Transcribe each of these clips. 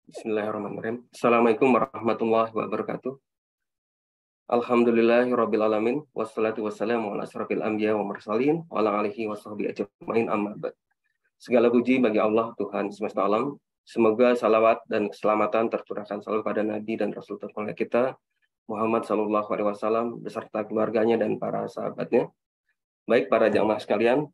Bismillahirrahmanirrahim. Assalamualaikum warahmatullahi wabarakatuh. Alhamdulillahirabbil alamin wassalatu wassalamu ala asyrafil anbiya wa mursalin wa ala alihi washabbihi ajmain amma ba'd. Segala puji bagi Allah Tuhan semesta alam. Semoga salawat dan keselamatan tercurahkan selalu pada Nabi dan Rasul termulia kita Muhammad sallallahu alaihi wasallam beserta keluarganya dan para sahabatnya. Baik para jamaah sekalian,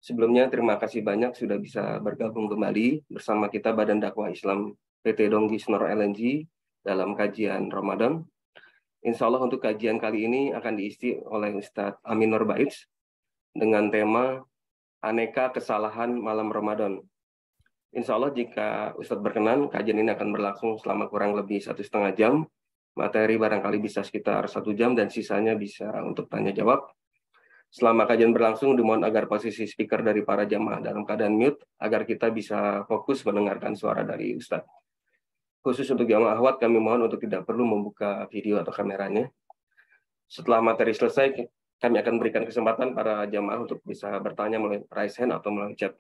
sebelumnya terima kasih banyak sudah bisa bergabung kembali bersama kita Badan Dakwah Islam PT Donggi Sonoro LNG dalam kajian Ramadan. Insya Allah untuk kajian kali ini akan diisi oleh Ustadz Amin Nur Baits dengan tema Aneka Kesalahan Malam Ramadan. Insya Allah jika Ustadz berkenan, kajian ini akan berlangsung selama kurang lebih 1,5 jam. Materi barangkali bisa sekitar 1 jam dan sisanya bisa untuk tanya jawab. Selama kajian berlangsung, dimohon agar posisi speaker dari para jamaah dalam keadaan mute agar kita bisa fokus mendengarkan suara dari Ustadz. Khusus untuk jamaah akhwat, kami mohon untuk tidak perlu membuka video atau kameranya. Setelah materi selesai, kami akan berikan kesempatan para jamaah untuk bisa bertanya melalui raise hand atau melalui chat.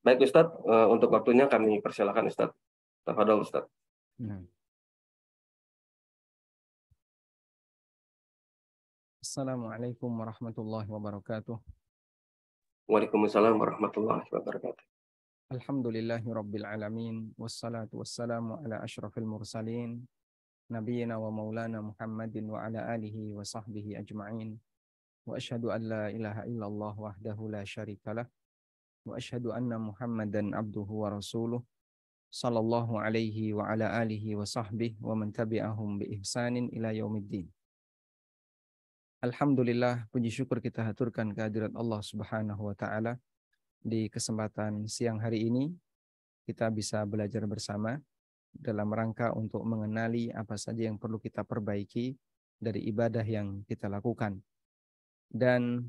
Baik Ustadz, untuk waktunya kami persilakan Ustadz. Tafadhol Ustadz. Assalamualaikum warahmatullahi wabarakatuh. Waalaikumsalam warahmatullahi wabarakatuh. Alhamdulillahi rabbil alamin. Wassalatu wassalamu ala asyrafil mursalin. Nabiyina wa maulana Muhammadin wa ala alihi wa sahbihi ajma'in. Wa ashhadu an la ilaha illallah wahdahu la syarikalah. Wa ashhadu anna Muhammadan abduhu wa rasuluh. Sallallahu alaihi wa ala alihi wa sahbihi wa man tabi'ahum bi ihsanin ila yaumiddin. Alhamdulillah, puji syukur kita haturkan kehadirat Allah Subhanahu wa Ta'ala. Di kesempatan siang hari ini, kita bisa belajar bersama dalam rangka untuk mengenali apa saja yang perlu kita perbaiki dari ibadah yang kita lakukan. Dan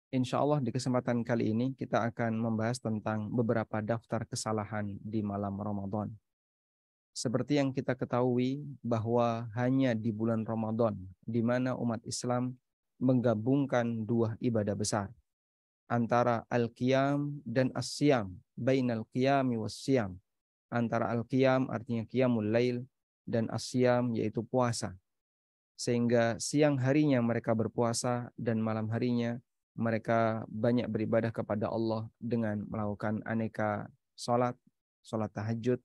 insya Allah di kesempatan kali ini kita akan membahas tentang beberapa daftar kesalahan di malam Ramadan. Seperti yang kita ketahui bahwa hanya di bulan Ramadan, di mana umat Islam menggabungkan dua ibadah besar, antara al-qiyam dan as-siyam, bainal qiyami was-siyam. Antara al-qiyam artinya qiyamul lail dan as-siyam yaitu puasa. Sehingga siang harinya mereka berpuasa dan malam harinya mereka banyak beribadah kepada Allah dengan melakukan aneka salat, salat tahajud,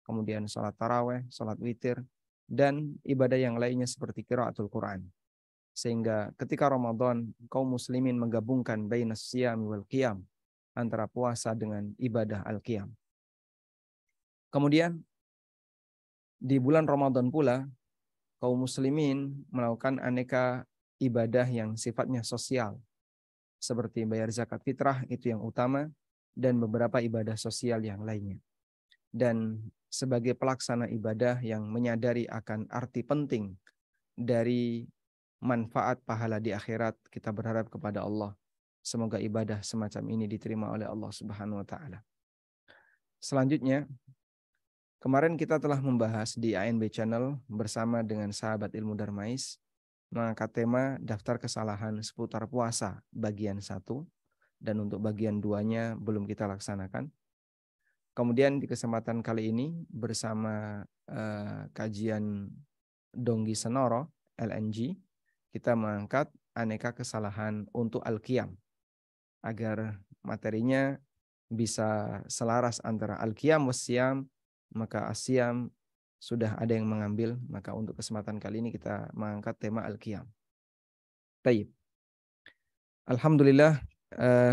kemudian salat tarawih, salat witir, dan ibadah yang lainnya seperti qiraatul Quran. Sehingga ketika Ramadan, kaum muslimin menggabungkan bainas siyam wal qiyam, antara puasa dengan ibadah al-qiyam. Kemudian di bulan Ramadan pula, kaum muslimin melakukan aneka ibadah yang sifatnya sosial, seperti bayar zakat fitrah, itu yang utama, dan beberapa ibadah sosial yang lainnya. Dan sebagai pelaksana ibadah yang menyadari akan arti penting dari manfaat pahala di akhirat, kita berharap kepada Allah semoga ibadah semacam ini diterima oleh Allah Subhanahu wa Ta'ala. Selanjutnya, kemarin kita telah membahas di ANB Channel bersama dengan sahabat ilmu Darmais mengangkat tema daftar kesalahan seputar puasa bagian 1, dan untuk bagian 2-nya belum kita laksanakan. Kemudian di kesempatan kali ini bersama kajian Donggi Sonoro LNG, kita mengangkat aneka kesalahan untuk al-qiyam agar materinya bisa selaras antara al-qiyam was-siyam, maka as-siyam sudah ada yang mengambil, maka untuk kesempatan kali ini kita mengangkat tema al-qiyam. Baik. Alhamdulillah,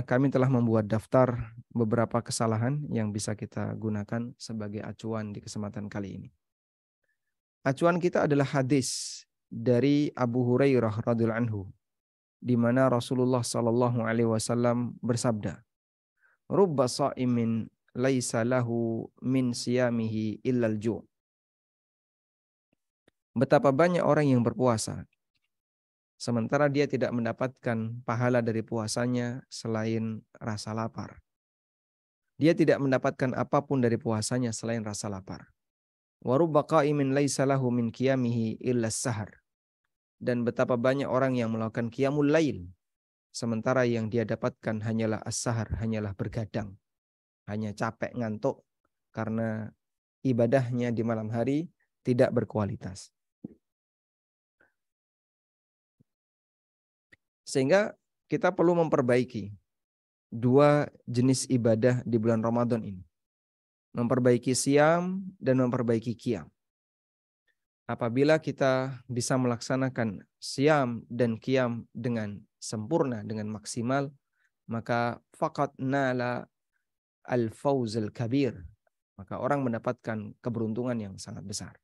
kami telah membuat daftar beberapa kesalahan yang bisa kita gunakan sebagai acuan di kesempatan kali ini. Acuan kita adalah hadis dari Abu Hurairah radhiyallahu anhu, di mana Rasulullah sallallahu alaihi wasallam bersabda, "Rubba sha'imin laisa lahu min siyamihi illal ju'." Betapa banyak orang yang berpuasa sementara dia tidak mendapatkan pahala dari puasanya selain rasa lapar. Dia tidak mendapatkan apapun dari puasanya selain rasa lapar. Wa rubba qa'imin laisa lahu min qiyamihi illa sahar. Dan betapa banyak orang yang melakukan qiyamul lail sementara yang dia dapatkan hanyalah as-sahar, hanyalah bergadang, hanya capek ngantuk karena ibadahnya di malam hari tidak berkualitas. Sehingga kita perlu memperbaiki dua jenis ibadah di bulan Ramadan ini. Memperbaiki siam dan memperbaiki qiyam. Apabila kita bisa melaksanakan siam dan qiyam dengan sempurna, dengan maksimal, maka faqad nala al-fawzul kabir. Maka orang mendapatkan keberuntungan yang sangat besar.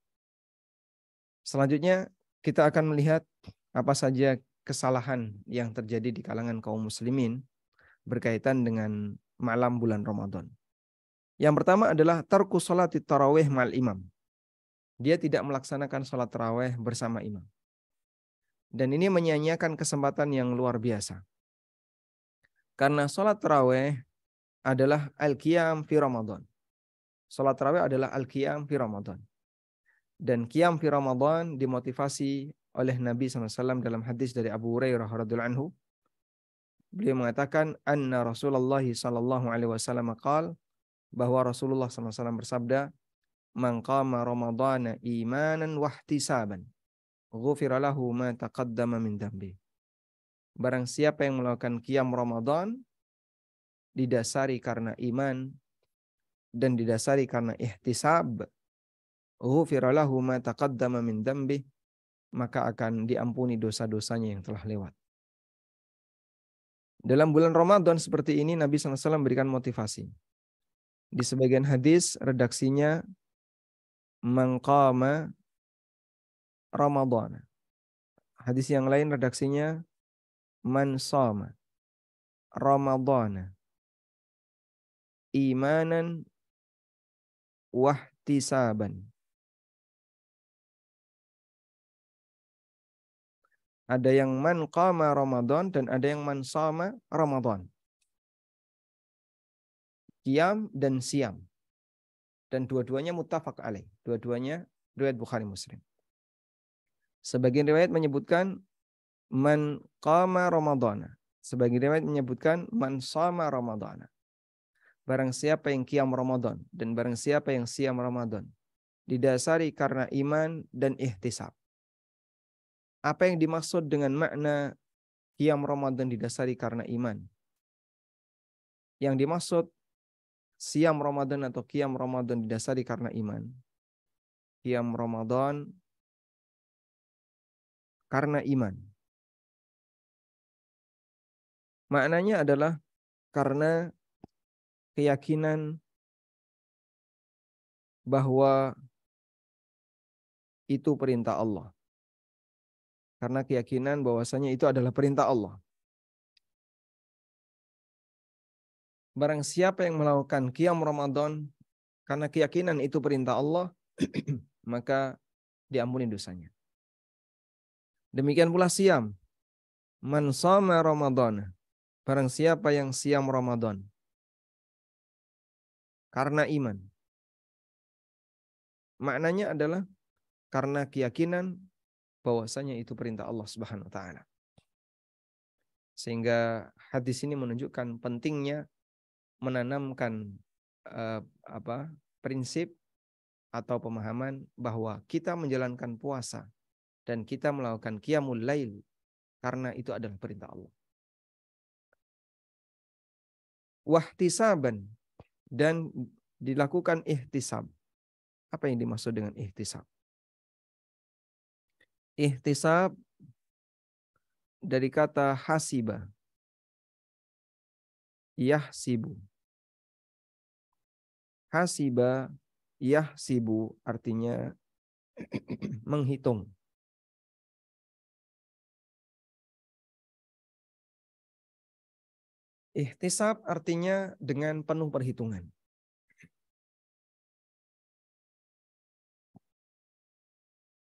Selanjutnya kita akan melihat apa saja kesalahan yang terjadi di kalangan kaum muslimin berkaitan dengan malam bulan Ramadan. Yang pertama adalah tarku sholati tarawih ma'al imam. Dia tidak melaksanakan sholat tarawih bersama imam. Dan ini menyia-nyiakan kesempatan yang luar biasa. Karena sholat tarawih adalah al-qiyam fi Ramadan. Sholat tarawih adalah al-qiyam fi Ramadan. Dan qiyam fi Ramadan dimotivasi oleh Nabi SAW dalam hadis dari Abu Hurairah radhiyallahu anhu. Beliau mengatakan anna Rasulullah SAW qala, bahwa Rasulullah SAW bersabda, man qama Ramadana imanan wahtisaban ghufira lahu ma taqaddama min dhanbi. Barang siapa yang melakukan qiyam Ramadan didasari karena iman dan didasari karena ihtisab, ghufira lahu ma taqaddama min dhanbi, maka akan diampuni dosa-dosanya yang telah lewat. Dalam bulan Ramadan seperti ini Nabi SAW memberikan motivasi. Di sebagian hadis redaksinya man qama Ramadana. Hadis yang lain redaksinya man shama Ramadana imanan wahtisaban. Ada yang man qama Ramadan dan ada yang man shama Ramadan. Qiyam dan siam. Dan dua-duanya muttafaq alaih. Dua-duanya riwayat Bukhari Muslim. Sebagian riwayat menyebutkan man qama Ramadana. Sebagian riwayat menyebutkan man shama Ramadana. Barang siapa yang qiyam Ramadan dan barang siapa yang siam Ramadan didasari karena iman dan ihtisab. Apa yang dimaksud dengan makna qiyam Ramadan didasari karena iman? Yang dimaksud siam Ramadan atau qiyam Ramadan didasari karena iman. Qiyam Ramadan karena iman. Maknanya adalah karena keyakinan bahwa itu perintah Allah. Karena keyakinan bahwasanya itu adalah perintah Allah. Barang siapa yang melakukan qiyam Ramadan karena keyakinan itu perintah Allah, maka diampuni dosanya. Demikian pula siam. Man shama Ramadan. Barang siapa yang siam Ramadan karena iman. Maknanya adalah karena keyakinan bahwasanya itu perintah Allah Subhanahu wa taala. Sehingga hadis ini menunjukkan pentingnya menanamkan prinsip atau pemahaman bahwa kita menjalankan puasa dan kita melakukan qiyamul lail karena itu adalah perintah Allah. Wahtisaban, dan dilakukan ihtisab. Apa yang dimaksud dengan ihtisab? Ihtisab dari kata hasiba, yahsibu. Hasiba, yahsibu artinya menghitung. Ihtisab artinya dengan penuh perhitungan.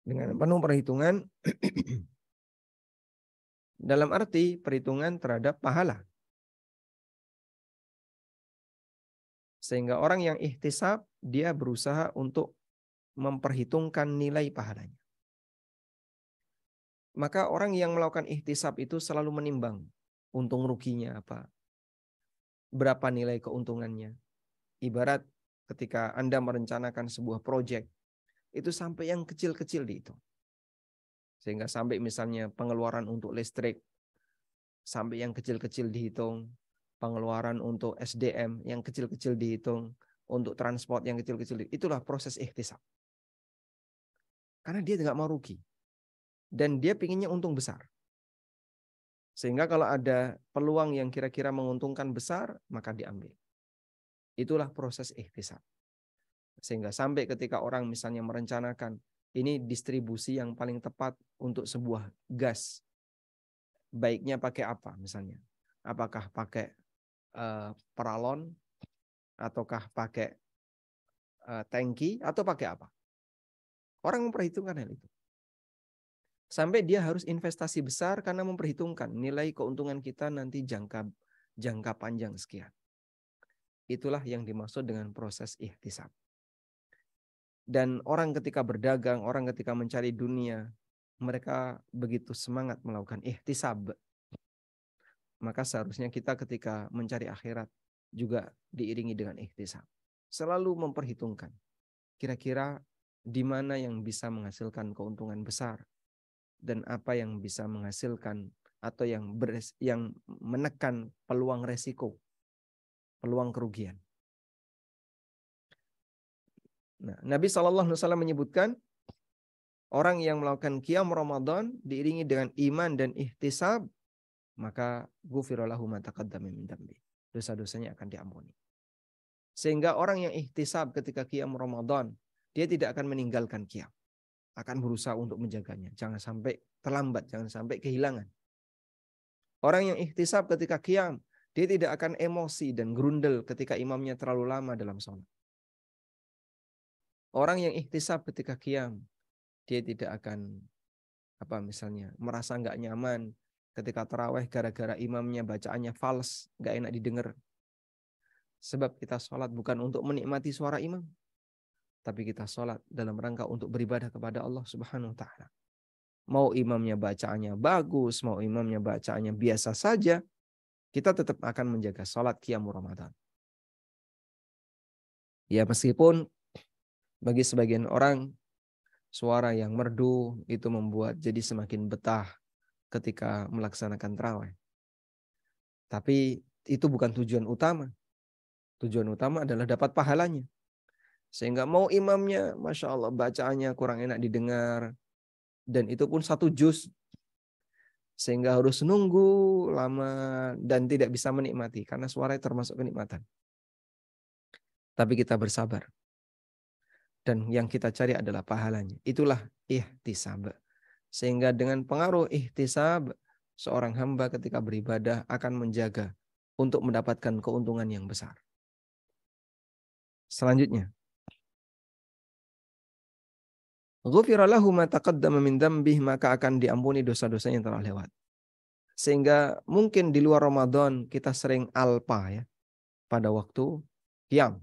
Dengan penuh perhitungan dalam arti perhitungan terhadap pahala. Sehingga orang yang ihtisab, dia berusaha untuk memperhitungkan nilai pahalanya. Maka orang yang melakukan ihtisab itu selalu menimbang untung ruginya apa, berapa nilai keuntungannya. Ibarat ketika Anda merencanakan sebuah proyek, itu sampai yang kecil-kecil dihitung. Sehingga sampai misalnya pengeluaran untuk listrik, sampai yang kecil-kecil dihitung, pengeluaran untuk SDM yang kecil-kecil dihitung, untuk transport yang kecil-kecil dihitung. Itulah proses ihtisab. Karena dia nggak mau rugi. Dan dia pinginnya untung besar. Sehingga kalau ada peluang yang kira-kira menguntungkan besar, maka diambil. Itulah proses ihtisab. Sehingga sampai ketika orang misalnya merencanakan, ini distribusi yang paling tepat untuk sebuah gas. Baiknya pakai apa misalnya? Apakah pakai peralon, ataukah pakai tangki, atau pakai apa? Orang memperhitungkan hal itu. Sampai dia harus investasi besar karena memperhitungkan nilai keuntungan kita nanti jangka panjang sekian. Itulah yang dimaksud dengan proses ihtisab. Dan orang ketika berdagang, orang ketika mencari dunia, mereka begitu semangat melakukan ihtisab. Maka seharusnya kita ketika mencari akhirat juga diiringi dengan ihtisab. Selalu memperhitungkan kira-kira di mana yang bisa menghasilkan keuntungan besar dan apa yang bisa menghasilkan atau yang menekan peluang resiko, peluang kerugian. Nah, Nabi SAW menyebutkan orang yang melakukan qiyam Ramadan diiringi dengan iman dan ihtisab, maka ghufira lahu ma taqaddama min dzambi. Dosa-dosanya akan diampuni. Sehingga orang yang ihtisab ketika qiyam Ramadan, dia tidak akan meninggalkan qiyam. Akan berusaha untuk menjaganya. Jangan sampai terlambat, jangan sampai kehilangan. Orang yang ihtisab ketika qiyam, dia tidak akan emosi dan grundel ketika imamnya terlalu lama dalam sholat. Orang yang ihtisab ketika qiyam, dia tidak akan misalnya merasa nggak nyaman ketika taraweh gara-gara imamnya bacaannya fals, nggak enak didengar. Sebab kita sholat bukan untuk menikmati suara imam, tapi kita sholat dalam rangka untuk beribadah kepada Allah Subhanahu wa Ta'ala. Mau imamnya bacaannya bagus, mau imamnya bacaannya biasa saja, kita tetap akan menjaga sholat qiyamul Ramadan. Ya, meskipun bagi sebagian orang suara yang merdu itu membuat jadi semakin betah ketika melaksanakan tarawih. Tapi itu bukan tujuan utama. Tujuan utama adalah dapat pahalanya. Sehingga mau imamnya, Masya Allah, bacaannya kurang enak didengar. Dan itu pun 1 juz. Sehingga harus nunggu lama dan tidak bisa menikmati. Karena suaranya termasuk kenikmatan. Tapi kita bersabar. Dan yang kita cari adalah pahalanya. Itulah ihtisab. Sehingga dengan pengaruh ihtisab, seorang hamba ketika beribadah akan menjaga untuk mendapatkan keuntungan yang besar. Selanjutnya, ghufira lahu ma taqaddama min dzambih, maka akan diampuni dosa-dosanya yang telah lewat. Sehingga mungkin di luar Ramadan kita sering alpa ya pada waktu qiyam.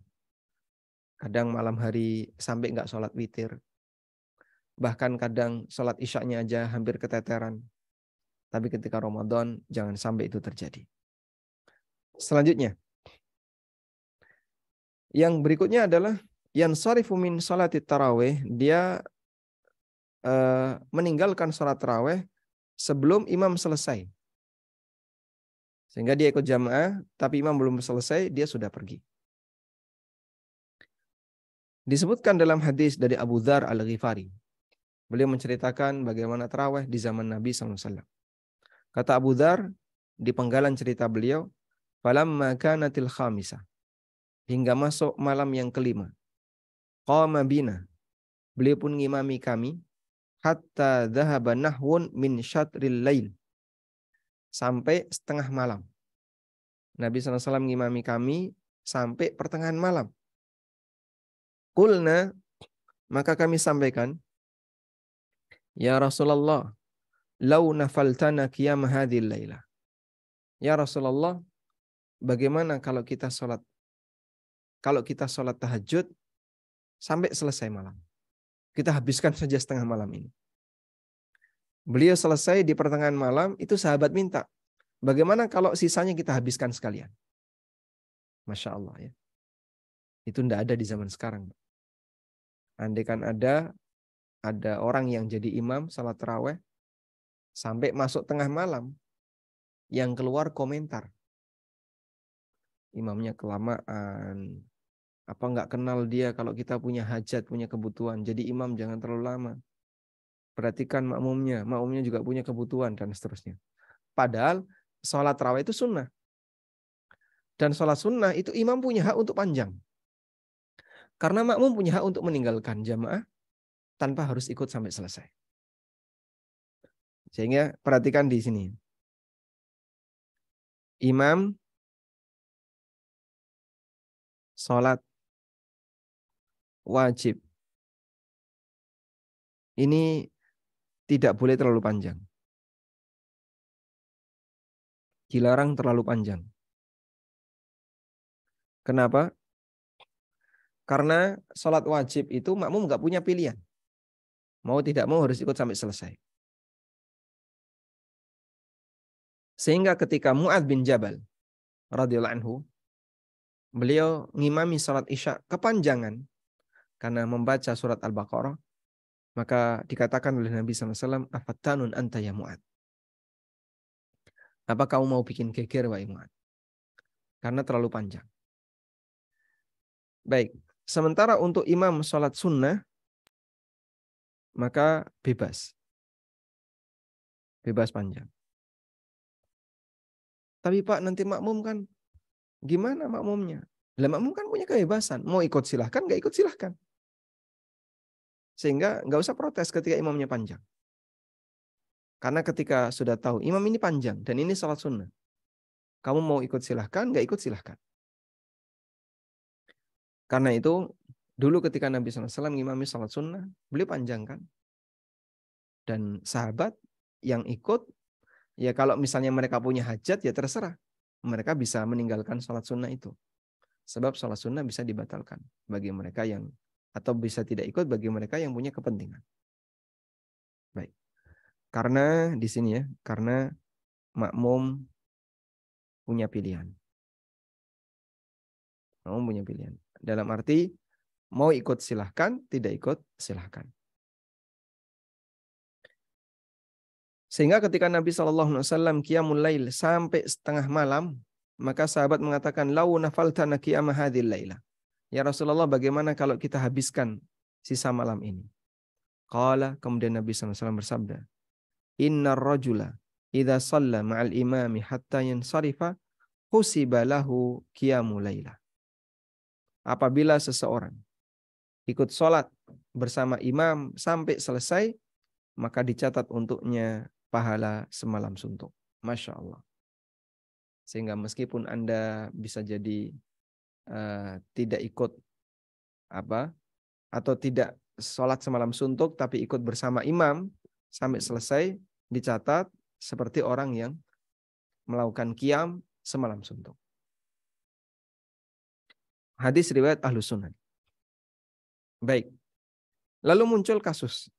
Kadang malam hari sampai nggak sholat witir. Bahkan kadang sholat isyaknya aja hampir keteteran. Tapi ketika Ramadan jangan sampai itu terjadi. Selanjutnya, yang berikutnya adalah yansarifu min sholati tarawih, dia meninggalkan sholat tarawih sebelum imam selesai. Sehingga dia ikut jamaah, tapi imam belum selesai, dia sudah pergi. Disebutkan dalam hadis dari Abu Dzar Al-Ghifari. Beliau menceritakan bagaimana tarawih di zaman Nabi SAW. Kata Abu Dzar, di penggalan cerita beliau, falamma kanatil khamisah, hingga masuk malam yang kelima, qama bina, beliau pun ngimami kami, hatta dhahaba nahwun min syatril lail, sampai setengah malam. Nabi SAW ngimami kami sampai pertengahan malam. Qulna, maka kami sampaikan, ya Rasulullah, lau nafaltana qiyam hadhil lailah. Ya Rasulullah, bagaimana kalau kita sholat tahajud sampai selesai malam? Kita habiskan saja setengah malam ini. Beliau selesai di pertengahan malam, itu sahabat minta, bagaimana kalau sisanya kita habiskan sekalian? Masya Allah ya. Itu tidak ada di zaman sekarang. Andai kan ada orang yang jadi imam salat tarawih sampai masuk tengah malam, yang keluar komentar. Imamnya kelamaan, apa nggak kenal dia kalau kita punya hajat, punya kebutuhan. Jadi imam jangan terlalu lama. Perhatikan makmumnya juga punya kebutuhan dan seterusnya. Padahal sholat tarawih itu sunnah. Dan sholat sunnah itu imam punya hak untuk panjang. Karena makmum punya hak untuk meninggalkan jamaah tanpa harus ikut sampai selesai. Sehingga perhatikan di sini. Imam sholat wajib ini tidak boleh terlalu panjang. Dilarang terlalu panjang. Kenapa? Karena sholat wajib itu makmum nggak punya pilihan. Mau tidak mau harus ikut sampai selesai. Sehingga ketika Mu'adz bin Jabal radhiyallahu anhu, beliau ngimami sholat isya kepanjangan karena membaca surat Al-Baqarah, maka dikatakan oleh Nabi SAW, afattanun anta ya Mu'adz. Apa kamu mau bikin geger wahai Mu'adz? Karena terlalu panjang. Baik, sementara untuk imam sholat sunnah, maka bebas. Bebas panjang. Tapi Pak, nanti makmum kan, gimana makmumnya? Lah makmum kan punya kebebasan. Mau ikut silahkan, nggak ikut silahkan. Sehingga nggak usah protes ketika imamnya panjang. Karena ketika sudah tahu imam ini panjang dan ini sholat sunnah, kamu mau ikut silahkan, nggak ikut silahkan. Karena itu dulu ketika Nabi SAW ngimami sholat sunnah, beliau panjangkan. Dan sahabat yang ikut, ya kalau misalnya mereka punya hajat, ya terserah. Mereka bisa meninggalkan sholat sunnah itu. Sebab sholat sunnah bisa dibatalkan bagi mereka yang, atau bisa tidak ikut bagi mereka yang punya kepentingan. Baik. Karena di sini ya, karena makmum punya pilihan. Makmum punya pilihan. Dalam arti mau ikut silahkan, tidak ikut silahkan. Sehingga ketika Nabi SAW qiyamul lail sampai setengah malam, maka sahabat mengatakan, lau nafaltana qiyama hadhil laila. Ya Rasulullah, bagaimana kalau kita habiskan sisa malam ini? Qala, kemudian Nabi SAW bersabda, innar rajula idza shalla ma'al imami hatta yansarifa husiba lahu qiyamul laila. Apabila seseorang ikut sholat bersama imam sampai selesai, maka dicatat untuknya pahala semalam suntuk. Masya Allah. Sehingga meskipun Anda bisa jadi tidak ikut atau tidak sholat semalam suntuk, tapi ikut bersama imam sampai selesai, dicatat seperti orang yang melakukan qiyam semalam suntuk. Hadis riwayat Ahlus Sunan. Baik. Lalu muncul kasus.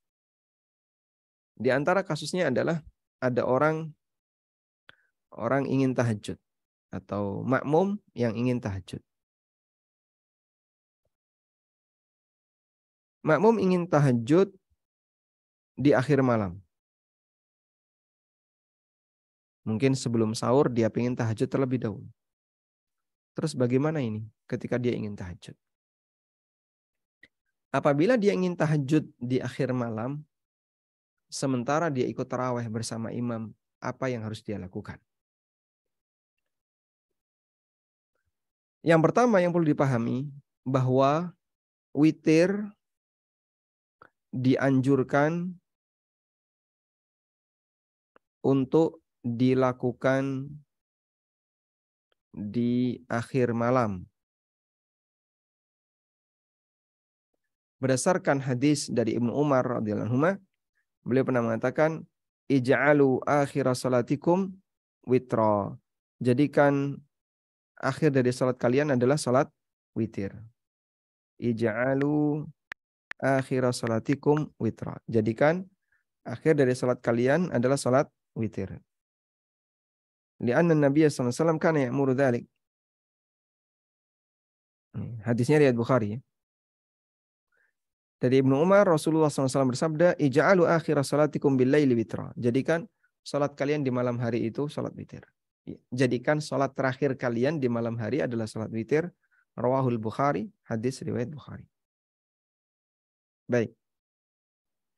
Di antara kasusnya adalah ada orang ingin tahajud atau makmum yang ingin tahajud. Makmum ingin tahajud di akhir malam. Mungkin sebelum sahur dia ingin tahajud terlebih dahulu. Terus bagaimana ini ketika dia ingin tahajud? Apabila dia ingin tahajud di akhir malam, sementara dia ikut tarawih bersama imam, apa yang harus dia lakukan? Yang pertama yang perlu dipahami, bahwa witir dianjurkan untuk dilakukan di akhir malam. Berdasarkan hadis dari Ibnu Umar radhiyallahu anhu, beliau pernah mengatakan, ij'alu akhir salatikum witra. Jadikan akhir dari salat kalian adalah salat witir. Ij'alu akhir salatikum witra. Jadikan akhir dari salat kalian adalah salat witir. Lianna Nabi sallallahu alaihi wasallam kana ya'muru dzalik. Hadisnya riwayat Bukhari ya. Dari Ibnu Umar, Rasulullah SAW bersabda, "Ija'alu akhir salatikum bil-laili witra." Jadikan salat kalian di malam hari itu salat witir. Jadikan salat terakhir kalian di malam hari adalah salat witir. Rawahul Bukhari, hadis riwayat Bukhari. Baik.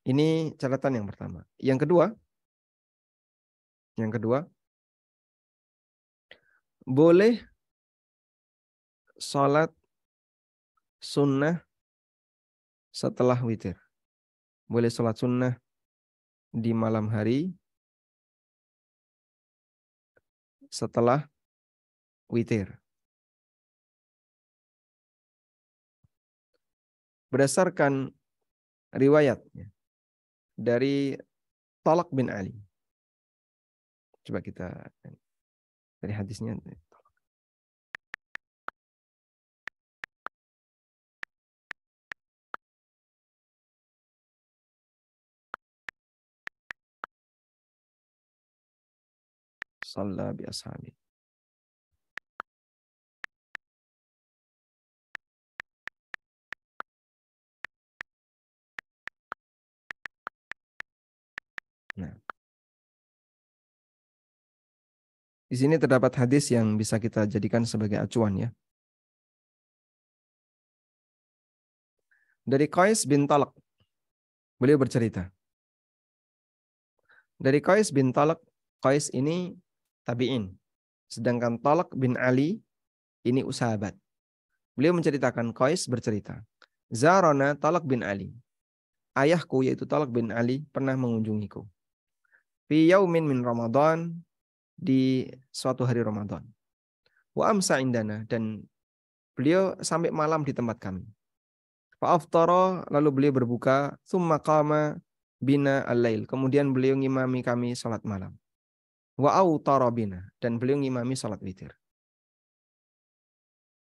Ini catatan yang pertama. Yang kedua, boleh salat sunnah setelah witir. Boleh salat sunnah di malam hari setelah witir. Berdasarkan riwayat dari Talak bin Ali. Coba kita dari hadisnya. Shalla bi ashabi. Nah, di sini terdapat hadis yang bisa kita jadikan sebagai acuan ya. Dari Qais bin Talak, beliau bercerita. Dari Qais bin Talak, Qais ini tabi'in. Sedangkan Talak bin Ali ini sahabat. Beliau menceritakan, Qais bercerita, Zarana Talak bin Ali. Ayahku yaitu Talak bin Ali pernah mengunjungiku. Fi yaumin min Ramadan, di suatu hari Ramadan. Wa amsa indana, dan beliau sampai malam di tempat kami. Fa'aftara, lalu beliau berbuka, tsumma qama bina al-lail, kemudian beliau ngimami kami salat malam. Wa autara bina, dan beliau ngimami salat witir.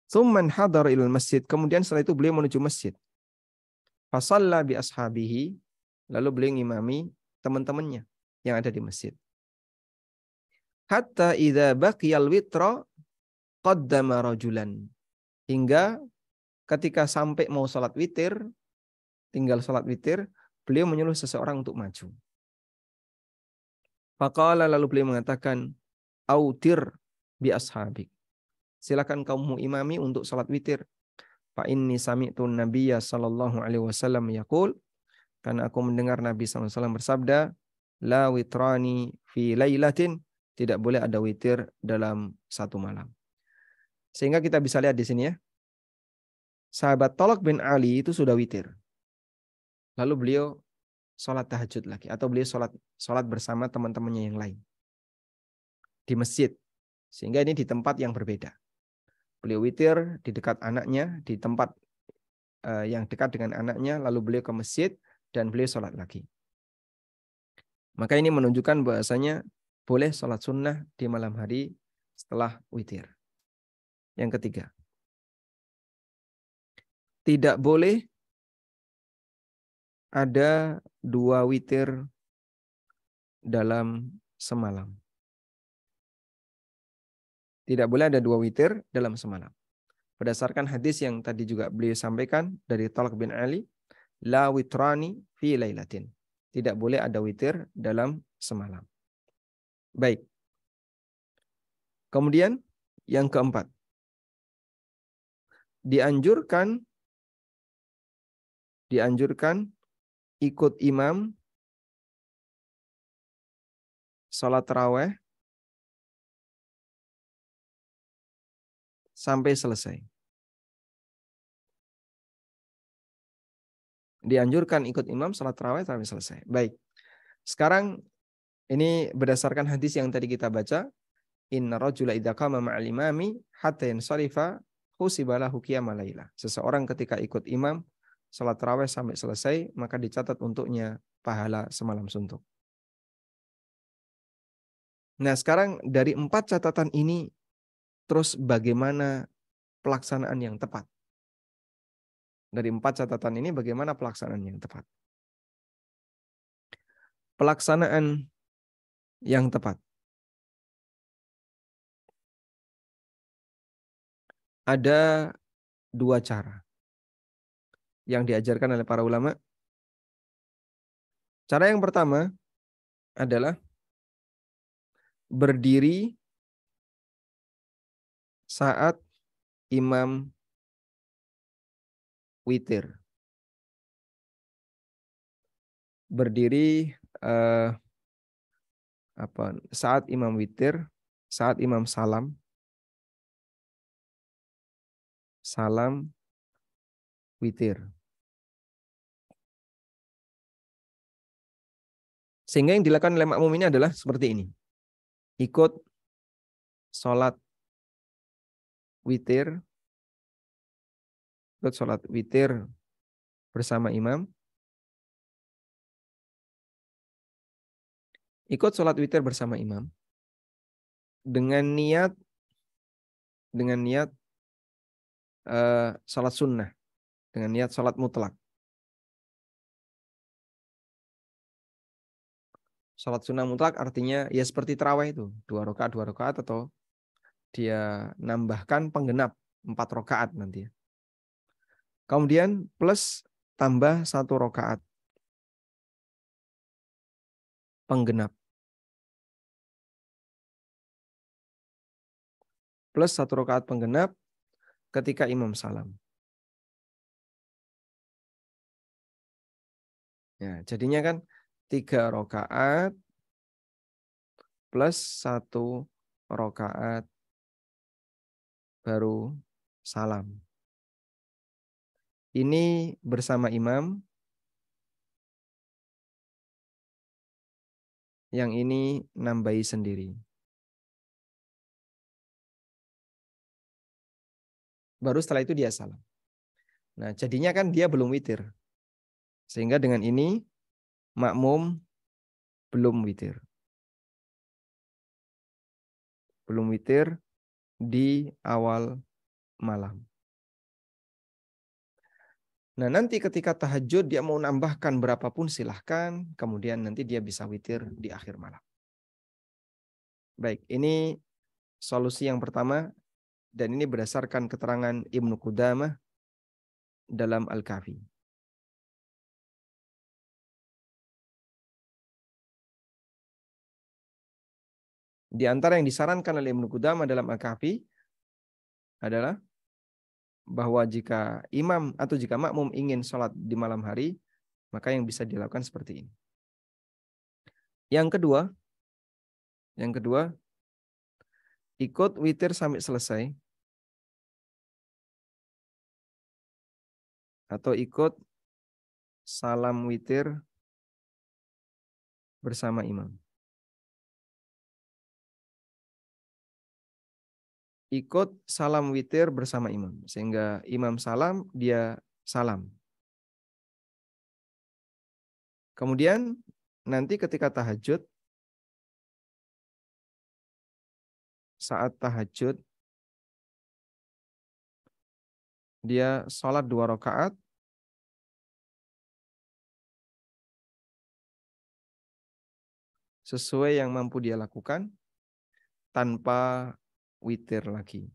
Tsumman hadar ilal masjid, kemudian setelah itu beliau menuju masjid. Fasalla bi ashabihi, lalu beliau ngimami teman-temannya yang ada di masjid. Hatta idza baqiyal witra qaddama rajulan, hingga ketika sampai mau salat witir, tinggal salat witir, beliau menyuruh seseorang untuk maju. Faqala, lalu beliau mengatakan, autir bi ashabik, silakan kamu imami untuk salat witir. Fa inni sami'tu nabiyya sallallahu alaihi wasallam yaqul, karena aku mendengar Nabi SAW bersabda, la witrani fi lailatin, tidak boleh ada witir dalam satu malam. Sehingga kita bisa lihat di sini ya, sahabat Talak bin Ali itu sudah witir. Lalu beliau sholat tahajud lagi, atau beliau sholat bersama teman-temannya yang lain di masjid. Sehingga ini di tempat yang berbeda. Beliau witir di dekat anaknya, di tempat yang dekat dengan anaknya, lalu beliau ke masjid dan beliau sholat lagi. Maka ini menunjukkan bahwasanya boleh sholat sunnah di malam hari setelah witir. Yang ketiga, tidak boleh ada dua witir dalam semalam. Tidak boleh ada dua witir dalam semalam. Berdasarkan hadis yang tadi juga beliau sampaikan dari Talak bin Ali, la witrani fi lailatin. Tidak boleh ada witir dalam semalam. Baik. Kemudian yang keempat, dianjurkan ikut imam salat tarawih sampai selesai. Dianjurkan ikut imam salat tarawih sampai selesai. Baik. Sekarang ini berdasarkan hadis yang tadi kita baca, inna rajula idza qama ma'al imami hatta yansarifa husiba lahu qiyamul laila. Seseorang ketika ikut imam salat tarawih sampai selesai, maka dicatat untuknya pahala semalam suntuk. Nah, sekarang dari 4 catatan ini, terus bagaimana pelaksanaan yang tepat? Dari 4 catatan ini bagaimana pelaksanaan yang tepat? Pelaksanaan yang tepat. Ada dua cara yang diajarkan oleh para ulama. Cara yang pertama adalah berdiri saat imam witir. Berdiri saat imam witir, saat imam salam witir. Sehingga yang dilakukan oleh makmum ini adalah seperti ini. Ikut sholat witir, bersama imam. Ikut sholat witir bersama imam dengan niat sholat sunnah, dengan niat sholat mutlak. Sholat sunnah mutlak artinya ya seperti tarawih itu, 2 rakaat atau dia nambahkan penggenap 4 rakaat nanti. Kemudian plus tambah 1 rakaat penggenap. Plus 1 rakaat penggenap ketika imam salam. Ya, jadinya kan 3 rakaat plus 1 rakaat baru salam. Ini bersama imam. Yang ini nambahi sendiri. Baru setelah itu dia salam. Nah, jadinya kan dia belum witir. Sehingga dengan ini makmum belum witir. Belum witir di awal malam. Nah, nanti ketika tahajud dia mau nambahkan berapapun silahkan. Kemudian nanti dia bisa witir di akhir malam. Baik, ini solusi yang pertama. Dan ini berdasarkan keterangan Ibnu Qudamah dalam Al-Kafi. Di antara yang disarankan oleh Ibnu Qudamah dalam Al-Kafi adalah bahwa jika imam atau jika makmum ingin sholat di malam hari, maka yang bisa dilakukan seperti ini. Yang kedua, ikut witir sampai selesai. Atau ikut salam witir bersama imam. Ikut salam witir bersama imam. Sehingga imam salam, dia salam. Kemudian nanti ketika tahajud, saat tahajud, dia sholat 2 rakaat, sesuai yang mampu dia lakukan, tanpa witir lagi.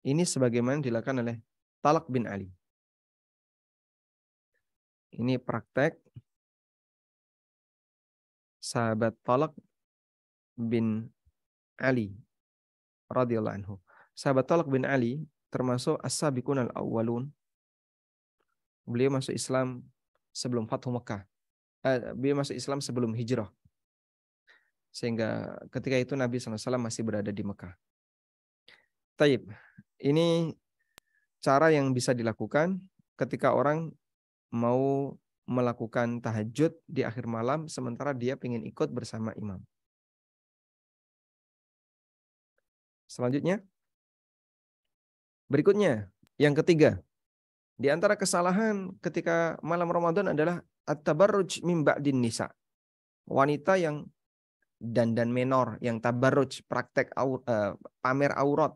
Ini sebagaimana dilakukan oleh Talq bin Ali. Ini praktek sahabat Talq bin Ali radhiyallahu anhu. Sahabat Talq bin Ali termasuk as-sabiqun al-awwalun. Beliau masuk Islam sebelum Fathu Mekah. Beliau masuk Islam sebelum hijrah. Sehingga ketika itu Nabi SAW masih berada di Mekah. Taib. Ini cara yang bisa dilakukan ketika orang mau melakukan tahajud di akhir malam sementara dia ingin ikut bersama imam. Selanjutnya, berikutnya, yang ketiga, di antara kesalahan ketika malam Ramadan adalah at-tabarruj min ba'din nisa. Wanita yang dandan menor, yang tabarruj, praktek pamer aurat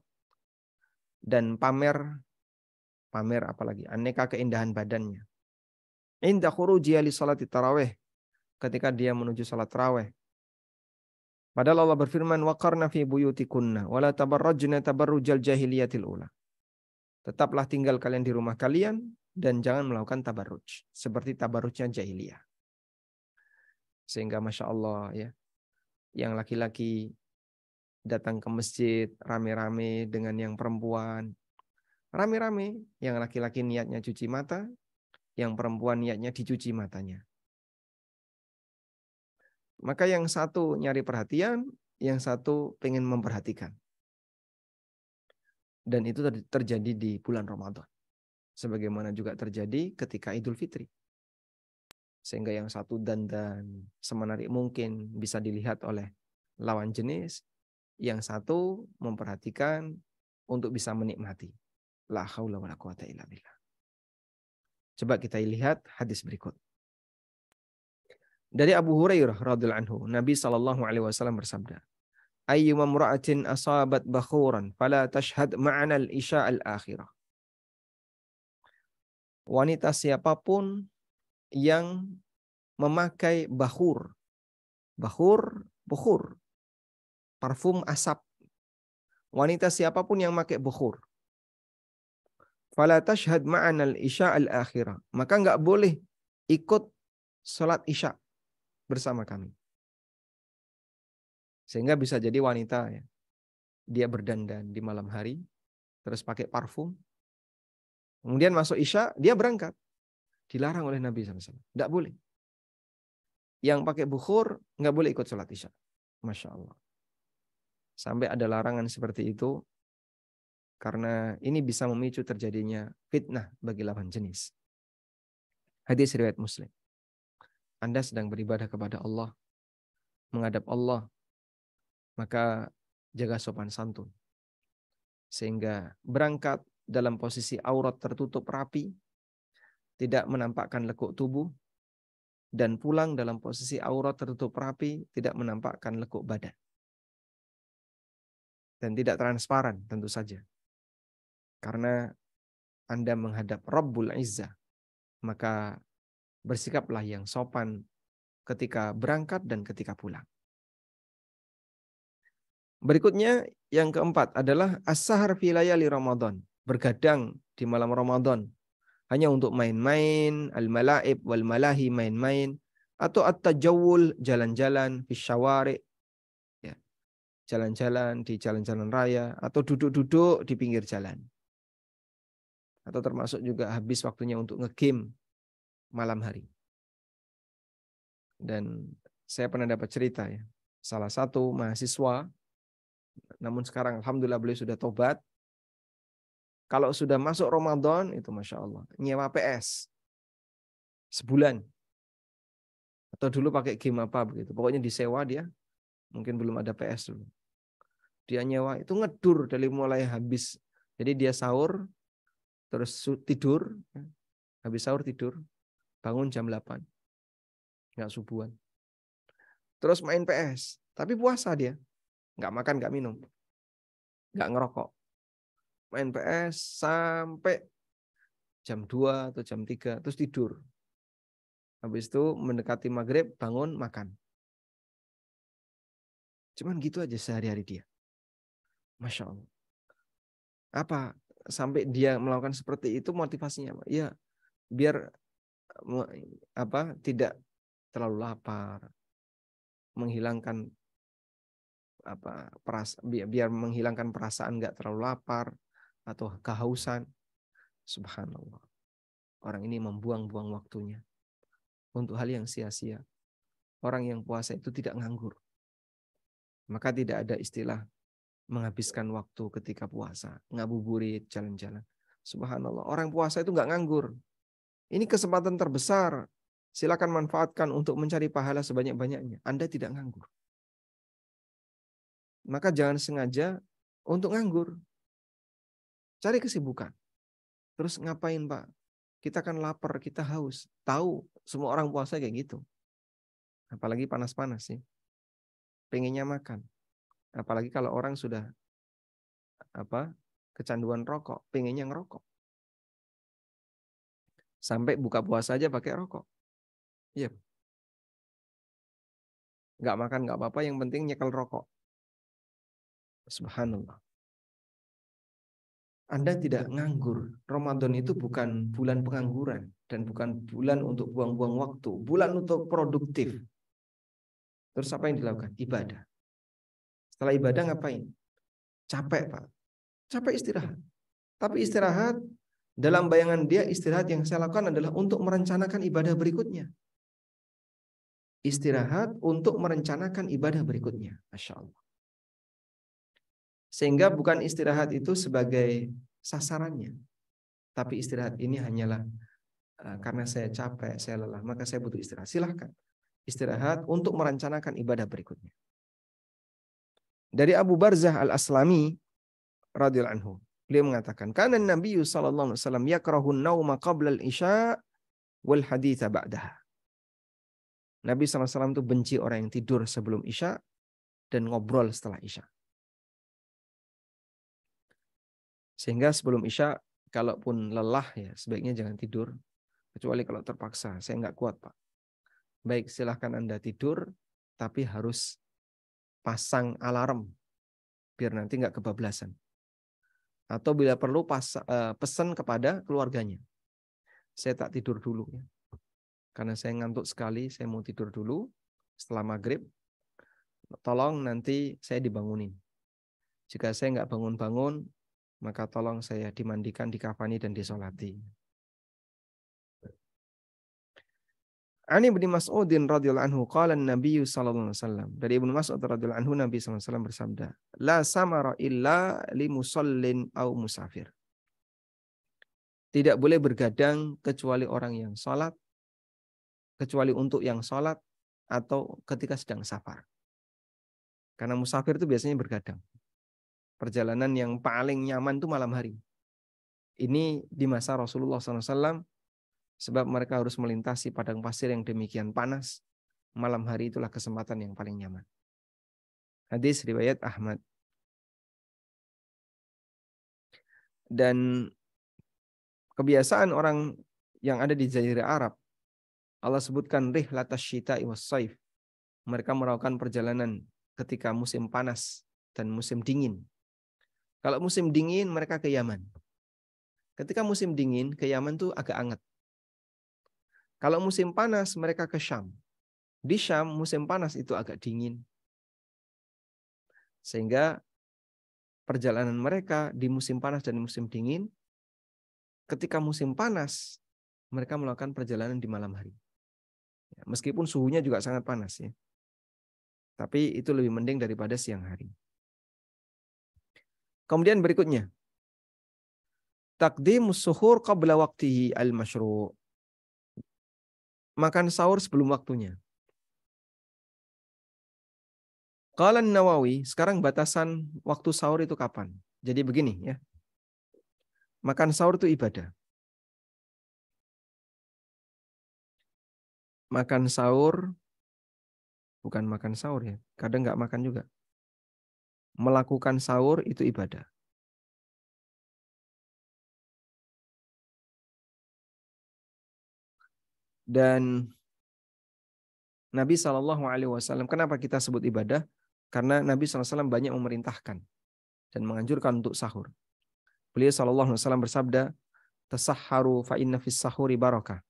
dan pamer apalagi aneka keindahan badannya. Inda khurujiya li salati tarawih, ketika dia menuju salat tarawih. Padahal Allah berfirman, waqarna fi buyutikunna wala tabarrajna tabarrujal jahiliyatil ula. Tetaplah tinggal kalian di rumah kalian dan jangan melakukan tabarruj seperti tabarrujnya jahiliyah. Sehingga Masya Allah ya, yang laki-laki datang ke masjid rame-rame dengan yang perempuan. Rame-rame, yang laki-laki niatnya cuci mata, yang perempuan niatnya dicuci matanya. Maka yang satu nyari perhatian, yang satu pengen memperhatikan. Dan itu terjadi di bulan Ramadan. Sebagaimana juga terjadi ketika Idul Fitri. Sehingga yang satu dandan semenarik mungkin bisa dilihat oleh lawan jenis. Yang satu memperhatikan untuk bisa menikmati. La haula wala quwata illa billah. Coba kita lihat hadis berikut. Dari Abu Hurairah radhiyallahu anhu, Nabi SAW bersabda, ayyuma imra'atin asabat bakhuran fala tashhad ma'ana al-isya al-akhirah. Wanita siapapun yang memakai bakhur, bukhur, parfum asap. Wanita siapapun yang memakai bukhur, fala tashhad ma'ana al-isya al-akhirah, maka enggak boleh ikut salat isya bersama kami. Sehingga bisa jadi wanita ya, dia berdandan di malam hari, terus pakai parfum, kemudian masuk isya, dia berangkat. Dilarang oleh Nabi SAW. Tidak boleh. Yang pakai bukhur, nggak boleh ikut sholat isya. Masya Allah. Sampai ada larangan seperti itu, karena ini bisa memicu terjadinya fitnah bagi lawan jenis. Hadis riwayat Muslim. Anda sedang beribadah kepada Allah, menghadap Allah, maka jaga sopan santun. Sehingga berangkat dalam posisi aurat tertutup rapi, tidak menampakkan lekuk tubuh, dan pulang dalam posisi aurat tertutup rapi, tidak menampakkan lekuk badan. Dan tidak transparan tentu saja. Karena Anda menghadap Rabbul Izzah, maka bersikaplah yang sopan ketika berangkat dan ketika pulang. Berikutnya yang keempat adalah as-sahar fi layali Ramadan, bergadang di malam Ramadan hanya untuk main-main, al-malaib wal malahi, main-main, atau at-tajawul, jalan-jalan fi syawari, ya, jalan-jalan di jalan-jalan raya, atau duduk-duduk di pinggir jalan. Atau termasuk juga habis waktunya untuk nge-game malam hari. Dan saya pernah dapat cerita ya, salah satu mahasiswa, namun sekarang alhamdulillah beliau sudah tobat. Kalau sudah masuk Ramadan itu Masya Allah, nyewa PS sebulan. Atau dulu pakai game apa begitu. Pokoknya disewa dia, mungkin belum ada PS dulu. Dia nyewa itu ngedur dari mulai habis. Jadi dia sahur, terus tidur, habis sahur tidur, bangun jam 8. Nggak subuhan. Terus main PS. Tapi puasa dia. Nggak makan, nggak minum. Nggak ngerokok. Main PS sampai jam 2 atau jam 3. Terus tidur. Habis itu mendekati maghrib, bangun, makan. Cuman gitu aja sehari-hari dia. Masya Allah. Apa? Sampai dia melakukan seperti itu motivasinya apa? Ya, biar tidak terlalu lapar, menghilangkan biar menghilangkan perasaan nggak terlalu lapar atau kehausan. Subhanallah, orang ini membuang-buang waktunya untuk hal yang sia-sia. Orang yang puasa itu tidak nganggur, maka tidak ada istilah menghabiskan waktu ketika puasa, ngabuburit, jalan-jalan. Subhanallah, orang puasa itu nggak nganggur. Ini kesempatan terbesar. Silakan manfaatkan untuk mencari pahala sebanyak-banyaknya. Anda tidak nganggur. Maka jangan sengaja untuk nganggur. Cari kesibukan. Terus ngapain Pak? Kita kan lapar, kita haus. Tahu semua orang puasa kayak gitu. Apalagi panas-panas sih. Pengennya makan. Apalagi kalau orang sudah kecanduan rokok, pengennya ngerokok. Sampai buka puasa aja pakai rokok. Iya. Nggak makan nggak apa-apa, yang penting nyekel rokok. Subhanallah. Anda tidak nganggur. Ramadan itu bukan bulan pengangguran dan bukan bulan untuk buang-buang waktu, bulan untuk produktif. Terus apa yang dilakukan? Ibadah. Setelah ibadah ngapain? Capek, Pak. Capek istirahat. Tapi istirahat, dalam bayangan dia istirahat yang saya lakukan adalah untuk merencanakan ibadah berikutnya. Istirahat untuk merencanakan ibadah berikutnya. Masya Allah. Sehingga bukan istirahat itu sebagai sasarannya. Tapi istirahat ini hanyalah karena saya capek, saya lelah, maka saya butuh istirahat. Silahkan istirahat untuk merencanakan ibadah berikutnya. Dari Abu Barzah Al-Aslami radhiyallahu anhu, beliau mengatakan, "Kana Nabi sallallahu alaihi wasallam yakrahu an-nauma qabla al-isya wal haditsa ba'daha." Nabi SAW itu benci orang yang tidur sebelum isya dan ngobrol setelah isya. Sehingga sebelum isya, kalaupun lelah ya sebaiknya jangan tidur. Kecuali kalau terpaksa, saya nggak kuat Pak. Baik, silahkan Anda tidur, tapi harus pasang alarm biar nanti nggak kebablasan. Atau bila perlu pesan kepada keluarganya. Saya tak tidur dulu ya. Karena saya ngantuk sekali, saya mau tidur dulu setelah maghrib. Tolong nanti saya dibangunin. Jika saya nggak bangun-bangun, maka tolong saya dimandikan, dikafani dan disolati. Ani bin Mas'udin radhiyallahu anhu qala an-nabiy sallallahu alaihi wasallam. Dari Ibnu Mas'ud radhiyallahu anhu, Nabi sallallahu alaihi wasallam bersabda, "La samara illa li musallin aw musafir." Tidak boleh bergadang kecuali orang yang salat, kecuali untuk yang salat atau ketika sedang safar. Karena musafir itu biasanya bergadang. Perjalanan yang paling nyaman itu malam hari. Ini di masa Rasulullah SAW, sebab mereka harus melintasi padang pasir yang demikian panas. Malam hari itulah kesempatan yang paling nyaman. Hadis riwayat Ahmad. Dan kebiasaan orang yang ada di Jazirah Arab, Allah sebutkan rihlatas syita'i was saif. Mereka melakukan perjalanan ketika musim panas dan musim dingin. Kalau musim dingin mereka ke Yaman. Ketika musim dingin ke Yaman tuh agak anget. Kalau musim panas mereka ke Syam. Di Syam musim panas itu agak dingin. Sehingga perjalanan mereka di musim panas dan musim dingin, ketika musim panas mereka melakukan perjalanan di malam hari. Meskipun suhunya juga sangat panas ya. Tapi itu lebih mending daripada siang hari. Kemudian berikutnya, taqdimus suhur qabla waqtihi al-masyru'. Makan sahur sebelum waktunya. Qala An-Nawawi, sekarang batasan waktu sahur itu kapan? Jadi begini ya. Makan sahur itu ibadah. Makan sahur bukan makan sahur ya. Kadang nggak makan juga. Melakukan sahur itu ibadah. Dan Nabi SAW, kenapa kita sebut ibadah? Karena Nabi SAW banyak memerintahkan dan menganjurkan untuk sahur. Beliau SAW bersabda, tasahharu fa inna fis sahuri barakah.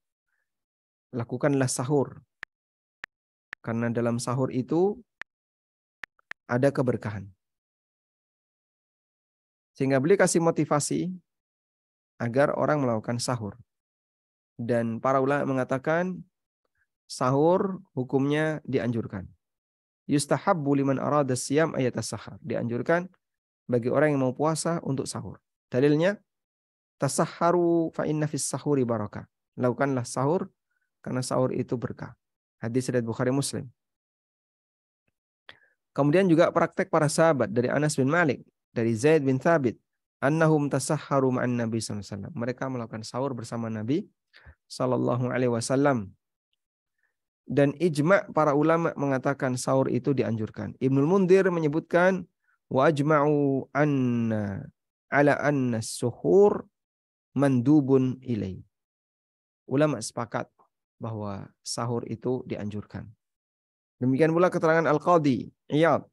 Lakukanlah sahur. Karena dalam sahur itu ada keberkahan. Sehingga beliau kasih motivasi agar orang melakukan sahur. Dan para ulama mengatakan sahur hukumnya dianjurkan. Yustahabbu liman arada siyam ayatasahhar. Dianjurkan bagi orang yang mau puasa untuk sahur. Dalilnya, tasahharu fa inna fis sahuri barakah. Lakukanlah sahur karena sahur itu berkah. Hadis riwayat Bukhari Muslim. Kemudian juga praktek para sahabat dari Anas bin Malik, dari Zaid bin Thabit, annahum tasahharu ma'an Nabi sallallahu alaihi wasallam. Mereka melakukan sahur bersama Nabi sallallahu alaihi wasallam. Dan ijma' para ulama mengatakan sahur itu dianjurkan. Ibnul Munzir menyebutkan wa ajma'u anna ala anna suhur mandubun ilai. Ulama sepakat bahwa sahur itu dianjurkan. Demikian pula keterangan Al-Qadhi Iyad,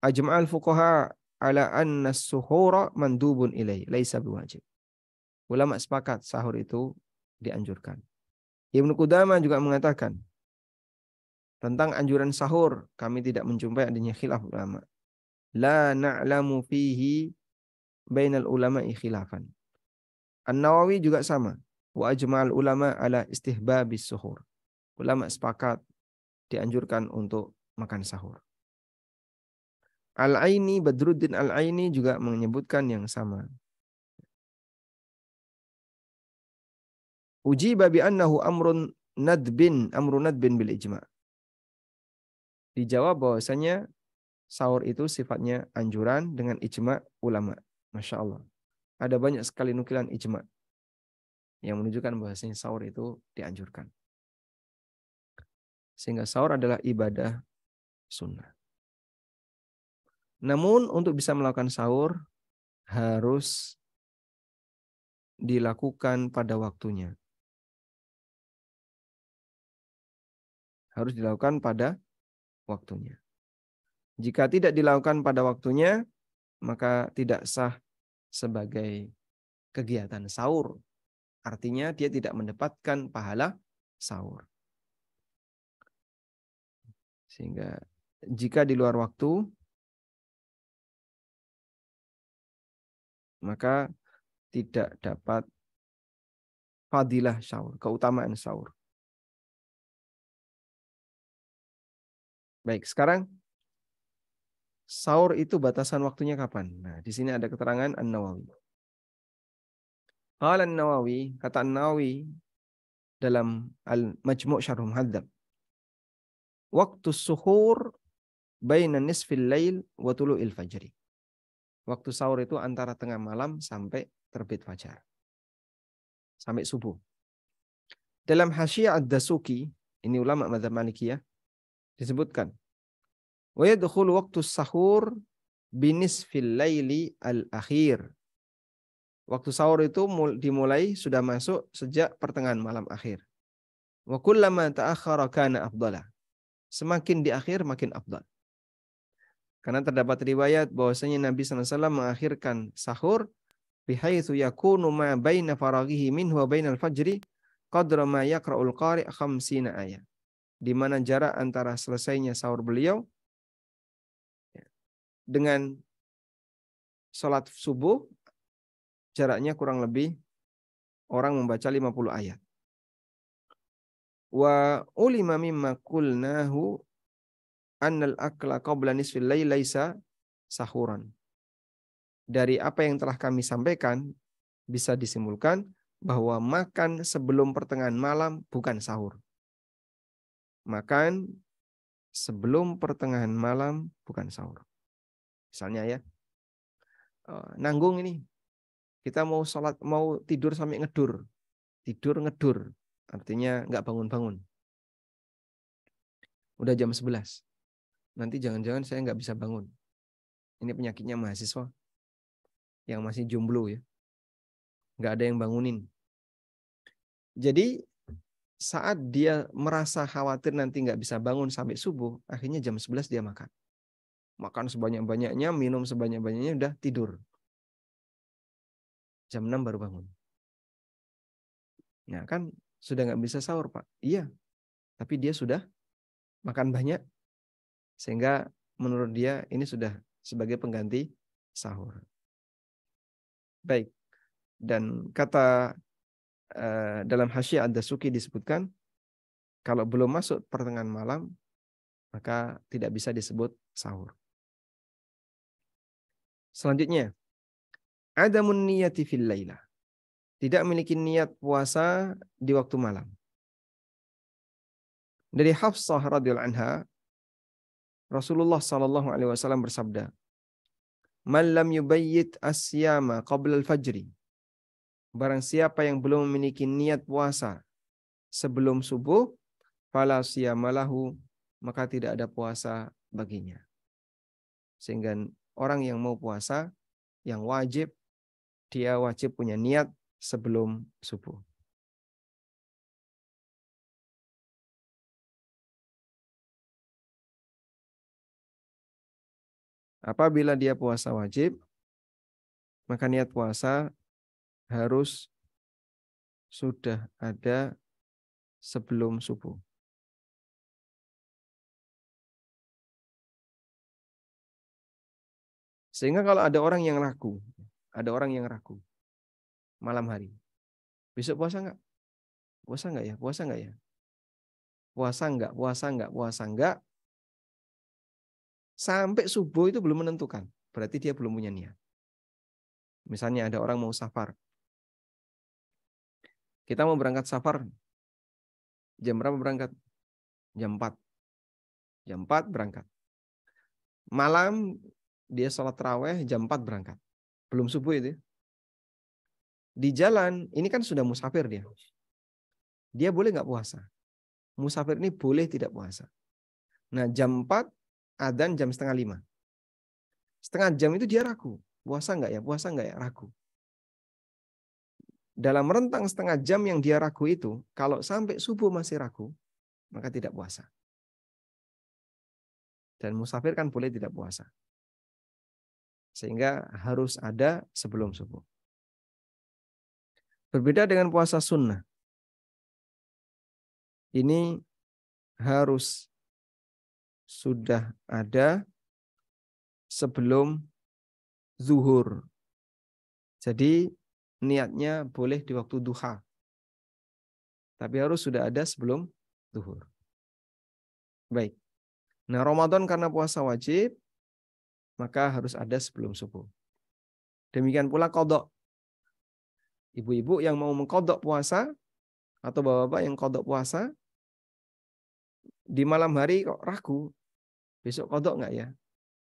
ajma'al fuqaha ala anna as-suhura mandubun ilai, laisa biwajib. Ulama sepakat sahur itu dianjurkan. Ibnu Qudamah juga mengatakan tentang anjuran sahur, kami tidak menjumpai adanya khilaf ulama. La na'lamu fihi bainal ulama'i khilafan. An-Nawawi juga sama. Wa ajma'al ulama ala istihbabis suhur. Ulama sepakat dianjurkan untuk makan sahur. Al-Aini, Badruddin Al-Aini juga menyebutkan yang sama. Ujiba bi annahu amrun nadbin bil ijma'. Dijawab bahwasanya sahur itu sifatnya anjuran dengan ijma' ulama. Masya Allah. Ada banyak sekali nukilan ijma' yang menunjukkan bahwasanya sahur itu dianjurkan. Sehingga sahur adalah ibadah sunnah. Namun untuk bisa melakukan sahur harus dilakukan pada waktunya. Harus dilakukan pada waktunya. Jika tidak dilakukan pada waktunya, maka tidak sah sebagai kegiatan sahur. Artinya dia tidak mendapatkan pahala sahur. Sehingga jika di luar waktu, maka tidak dapat fadilah sahur, keutamaan sahur. Baik, sekarang sahur itu batasan waktunya kapan? Nah, di sini ada keterangan An-Nawawi. Qala An-Nawawi, kata An-Nawawi dalam Al-Majmu' Syarh Muhadzab. Waktu suhur baina nisfil lail wa tulu'il fajri. Waktu sahur itu antara tengah malam sampai terbit fajar. Sampai subuh. Dalam Hasyiyah Ad-Dasuki, ini ulama mazhab Malikiyah, disebutkan wa yadkhulu waqtu sahur binisfil laili al-akhir. Waktu sahur itu dimulai sudah masuk sejak pertengahan malam akhir. Wa kullama ta'akhkhara kana afdala. Semakin di akhir makin afdal. Karena terdapat riwayat bahwasanya Nabi SAW mengakhirkan sahur bihaitsu yakunu ma baina faraghihi minhu wa bainal fajri qadra ma yaqra'ul qari' 50 ayat. Di mana jarak antara selesainya sahur beliau dengan salat subuh jaraknya kurang lebih orang membaca 50 ayat. Wa ulima mimma qulnahu annal akla qabla nisfil lail laisa sahuran. Dari apa yang telah kami sampaikan bisa disimpulkan bahwa makan sebelum pertengahan malam bukan sahur. Makan sebelum pertengahan malam bukan sahur. Misalnya ya, nanggung ini, kita mau sholat, mau tidur sampai ngedur. Tidur ngedur, artinya nggak bangun-bangun. Udah jam 11. Nanti jangan-jangan saya nggak bisa bangun. Ini penyakitnya mahasiswa yang masih jomblo ya. Nggak ada yang bangunin. Jadi saat dia merasa khawatir nanti nggak bisa bangun sampai subuh, akhirnya jam 11 dia makan. Makan sebanyak-banyaknya, minum sebanyak-banyaknya, udah tidur. Jam 6 baru bangun. Nah kan sudah nggak bisa sahur Pak. Iya, tapi dia sudah makan banyak, sehingga menurut dia ini sudah sebagai pengganti sahur. Baik. Dan kata dalam Hasyiyah Ad-Dasuki disebutkan, kalau belum masuk pertengahan malam, maka tidak bisa disebut sahur. Selanjutnya, adamun niyati fil laila. Tidak memiliki niat puasa di waktu malam. Dari Hafsah radhiyallahu anha, Rasulullah sallallahu alaihi wasallam bersabda, "Man lam yubayyit asyama qabla al-fajri." Barang siapa yang belum memiliki niat puasa sebelum subuh, fala siyamalahu, maka tidak ada puasa baginya. Sehingga orang yang mau puasa, yang wajib, dia wajib punya niat sebelum subuh. Apabila dia puasa wajib, maka niat puasa harus sudah ada sebelum subuh. Sehingga kalau ada orang yang ragu malam hari, besok puasa nggak? Puasa nggak ya? Puasa nggak ya? Puasa nggak? Puasa nggak? Puasa nggak? Sampai subuh itu belum menentukan. Berarti dia belum punya niat. Misalnya ada orang mau safar. Kita mau berangkat safar. Jam berapa berangkat? Jam 4. Jam 4 berangkat. Malam dia sholat taraweh jam 4 berangkat. Belum subuh itu. Di jalan, ini kan sudah musafir dia. Dia boleh nggak puasa? Musafir ini boleh tidak puasa. Nah jam 4, adzan jam setengah 5. Setengah jam itu dia ragu. Puasa nggak ya? Puasa nggak ya? Ragu. Dalam rentang setengah jam yang dia ragu itu, kalau sampai subuh masih ragu, maka tidak puasa. Dan musafir kan boleh tidak puasa. Sehingga harus ada sebelum subuh. Berbeda dengan puasa sunnah. Ini harus sudah ada sebelum zuhur. Jadi niatnya boleh di waktu duha. Tapi harus sudah ada sebelum zuhur. Baik. Nah, Ramadan karena puasa wajib, maka harus ada sebelum subuh. Demikian pula qadha. Ibu-ibu yang mau mengqadha puasa atau bapak-bapak yang qadha puasa di malam hari kok ragu. Besok qadha enggak ya?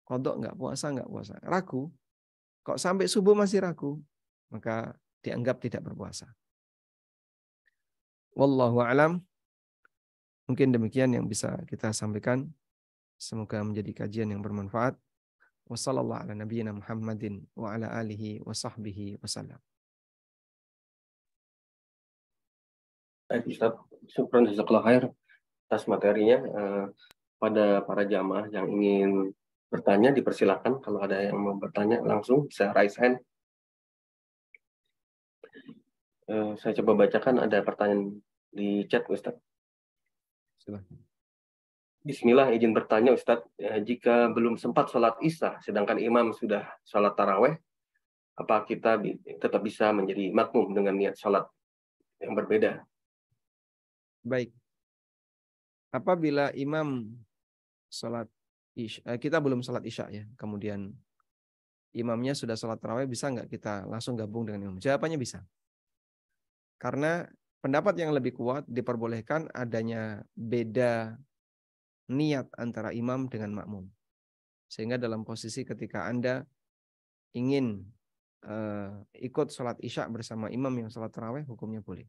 Qadha enggak, puasa enggak puasa? Ragu. Kok sampai subuh masih ragu? Maka dianggap tidak berpuasa. Wallahu a'lam. Mungkin demikian yang bisa kita sampaikan. Semoga menjadi kajian yang bermanfaat. Wassallallahu ala nabiyyina Muhammadin wa ala alihi wa sahbihi wasallam. Baik Ustaz, syukran jazakallahu khair atas materinya. Pada para jamaah yang ingin bertanya dipersilakan, kalau ada yang mau bertanya langsung bisa raise hand. Saya coba bacakan, ada pertanyaan di chat Ustaz. Silakan. Bismillah, izin bertanya Ustaz, jika belum sempat sholat isya sedangkan imam sudah sholat taraweh, apa kita tetap bisa menjadi makmum dengan niat sholat yang berbeda? Baik. Apabila imam sholat isya, kita belum sholat isya ya, kemudian imamnya sudah sholat tarawih, bisa nggak kita langsung gabung dengan imam? Jawabannya bisa. Karena pendapat yang lebih kuat diperbolehkan adanya beda niat antara imam dengan makmum. Sehingga dalam posisi ketika Anda ingin ikut sholat isya bersama imam yang sholat tarawih, hukumnya boleh.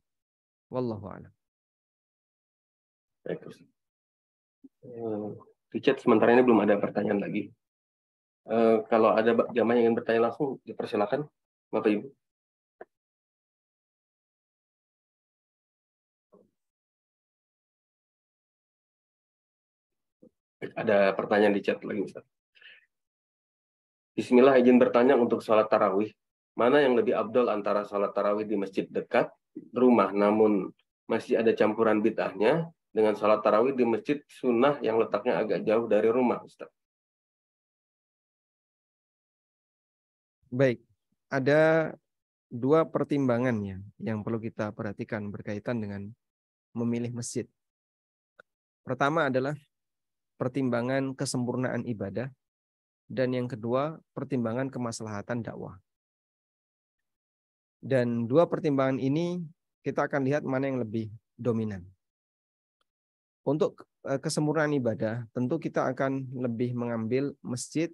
Wallahu a'lam. Baik, di chat sementara ini belum ada pertanyaan lagi. Kalau ada jamaah yang ingin bertanya langsung, dipersilakan, Bapak Ibu. Ada pertanyaan di chat lagi, Ustaz. Bismillah, izin bertanya untuk sholat tarawih. Mana yang lebih abdol antara sholat tarawih di masjid dekat rumah, namun masih ada campuran bid'ahnya, dengan sholat tarawih di masjid sunnah yang letaknya agak jauh dari rumah, Ustaz? Baik, ada dua pertimbangan yang perlu kita perhatikan berkaitan dengan memilih masjid. Pertama adalah pertimbangan kesempurnaan ibadah, dan yang kedua pertimbangan kemaslahatan dakwah. Dan dua pertimbangan ini kita akan lihat mana yang lebih dominan. Untuk kesempurnaan ibadah, tentu kita akan lebih mengambil masjid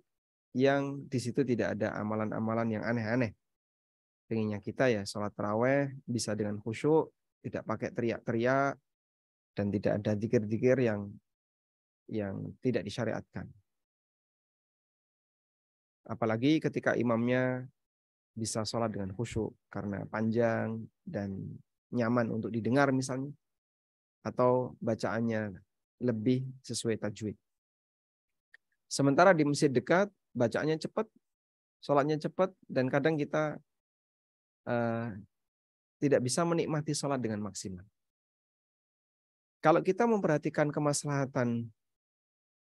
yang di situ tidak ada amalan-amalan yang aneh-aneh. Pengennya kita ya sholat taraweh bisa dengan khusyuk, tidak pakai teriak-teriak, dan tidak ada zikir-zikir yang tidak disyariatkan. Apalagi ketika imamnya bisa sholat dengan khusyuk karena panjang dan nyaman untuk didengar misalnya, atau bacaannya lebih sesuai tajwid. Sementara di masjid dekat bacaannya cepat, sholatnya cepat, dan kadang kita tidak bisa menikmati sholat dengan maksimal. Kalau kita memperhatikan kemaslahatan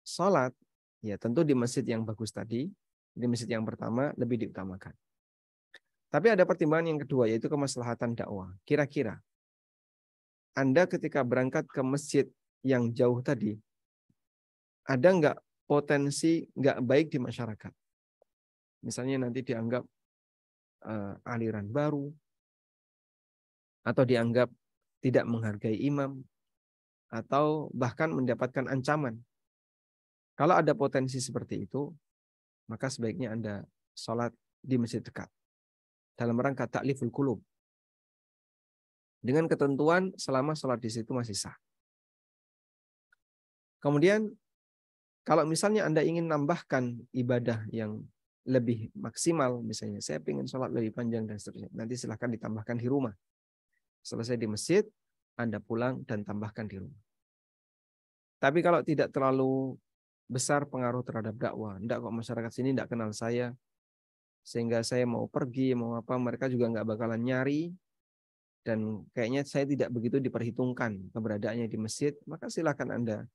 sholat, ya tentu di masjid yang bagus tadi, di masjid yang pertama lebih diutamakan. Tapi ada pertimbangan yang kedua, yaitu kemaslahatan dakwah. Kira-kira Anda ketika berangkat ke masjid yang jauh tadi, ada nggak potensi nggak baik di masyarakat? Misalnya nanti dianggap aliran baru, atau dianggap tidak menghargai imam, atau bahkan mendapatkan ancaman. Kalau ada potensi seperti itu, maka sebaiknya Anda sholat di masjid dekat dalam rangka ta'liful qulub, dengan ketentuan selama sholat di situ masih sah. Kemudian kalau misalnya Anda ingin nambahkan ibadah yang lebih maksimal, misalnya saya ingin sholat lebih panjang dan seterusnya, nanti silahkan ditambahkan di rumah. Selesai di masjid, Anda pulang dan tambahkan di rumah. Tapi kalau tidak terlalu besar pengaruh terhadap dakwah, enggak kok masyarakat sini enggak kenal saya, sehingga saya mau pergi, mau apa, mereka juga enggak bakalan nyari, dan kayaknya saya tidak begitu diperhitungkan keberadaannya di masjid, maka silakan Anda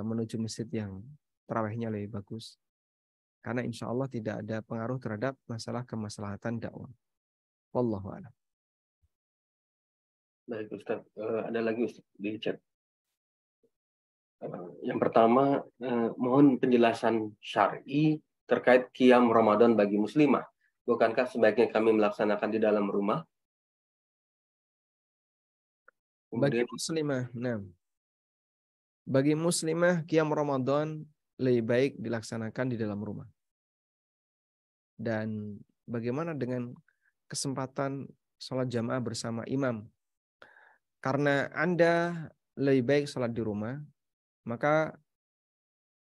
menuju masjid yang tarawihnya lebih bagus. Karena insya Allah tidak ada pengaruh terhadap masalah kemaslahatan dakwah. Wallahu a'lam. Baik Ustaz, ada lagi Ustaz di chat. Yang pertama, mohon penjelasan syar'i terkait qiyam Ramadan bagi muslimah. Bukankah sebaiknya kami melaksanakan di dalam rumah? Bagi Kemudian, muslimah, nah, bagi muslimah qiyam Ramadan lebih baik dilaksanakan di dalam rumah. Dan bagaimana dengan kesempatan sholat jamaah bersama imam? Karena Anda lebih baik sholat di rumah, maka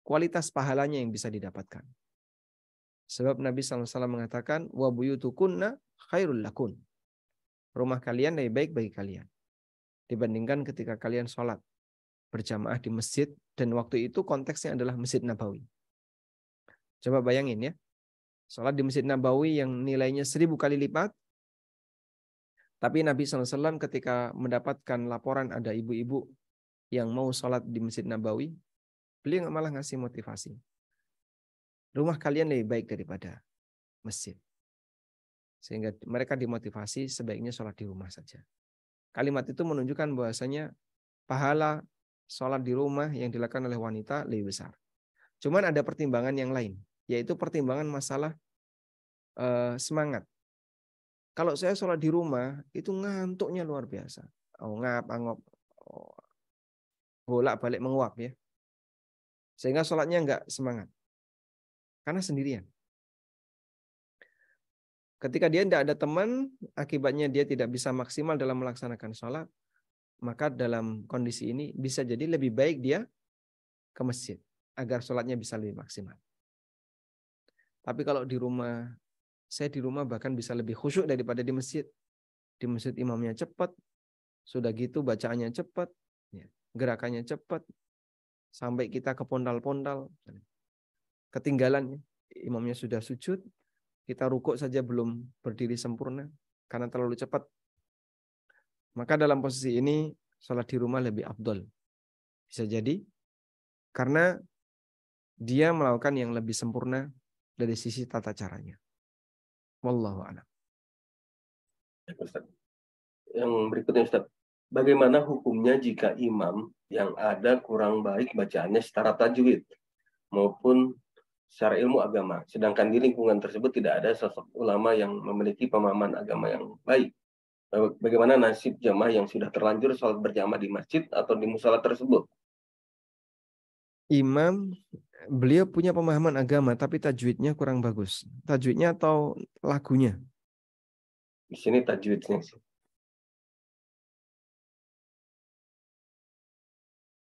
kualitas pahalanya yang bisa didapatkan. Sebab Nabi SAW mengatakan, wa buyutukunna khairul lakun. Rumah kalian lebih baik bagi kalian dibandingkan ketika kalian sholat berjamaah di masjid, dan waktu itu konteksnya adalah Masjid Nabawi. Coba bayangin ya, sholat di Masjid Nabawi yang nilainya 1000 kali lipat, tapi Nabi SAW ketika mendapatkan laporan ada ibu-ibu yang mau sholat di Masjid Nabawi, beliau malah ngasih motivasi. Rumah kalian lebih baik daripada masjid. Sehingga mereka dimotivasi sebaiknya sholat di rumah saja. Kalimat itu menunjukkan bahwasanya pahala sholat di rumah yang dilakukan oleh wanita lebih besar. Cuman ada pertimbangan yang lain, yaitu pertimbangan masalah semangat. Kalau saya sholat di rumah, itu ngantuknya luar biasa. Angop, bolak-balik menguap ya. Sehingga sholatnya nggak semangat. Karena sendirian. Ketika dia tidak ada teman, akibatnya dia tidak bisa maksimal dalam melaksanakan sholat, maka dalam kondisi ini bisa jadi lebih baik dia ke masjid, agar sholatnya bisa lebih maksimal. Tapi kalau di rumah, saya di rumah bahkan bisa lebih khusyuk daripada di masjid. Di masjid imamnya cepat, sudah gitu bacaannya cepat, gerakannya cepat, sampai kita ke pondal-pondal, ketinggalan, imamnya sudah sujud, kita rukuk saja belum berdiri sempurna karena terlalu cepat. Maka dalam posisi ini sholat di rumah lebih afdol. Bisa jadi karena dia melakukan yang lebih sempurna dari sisi tata caranya. Wallahu a'lam. yang berikutnya Ustaz, bagaimana hukumnya jika imam yang ada kurang baik bacaannya secara tajwid maupun secara ilmu agama, sedangkan di lingkungan tersebut tidak ada sosok ulama yang memiliki pemahaman agama yang baik? Bagaimana nasib jamaah yang sudah terlanjur sholat berjamaah di masjid atau di musola tersebut? Imam, beliau punya pemahaman agama tapi tajwidnya kurang bagus. Tajwidnya atau lagunya? Di sini tajwidnya sih.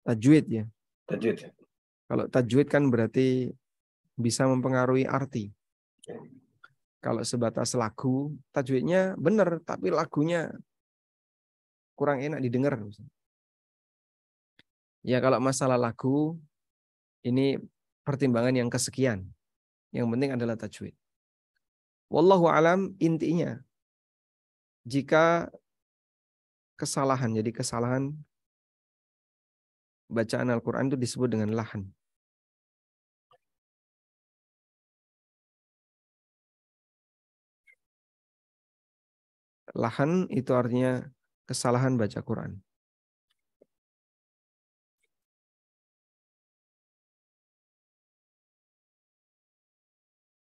Tajwid ya. Tajwid. Kalau tajwid kan berarti bisa mempengaruhi arti. Kalau sebatas lagu, tajwidnya benar, tapi lagunya kurang enak didengar. Ya kalau masalah lagu, ini pertimbangan yang kesekian. Yang penting adalah tajwid. Wallahu alam, intinya jika kesalahan, jadi kesalahan bacaan Al-Quran itu disebut dengan lahan. Lahan itu artinya kesalahan baca Quran.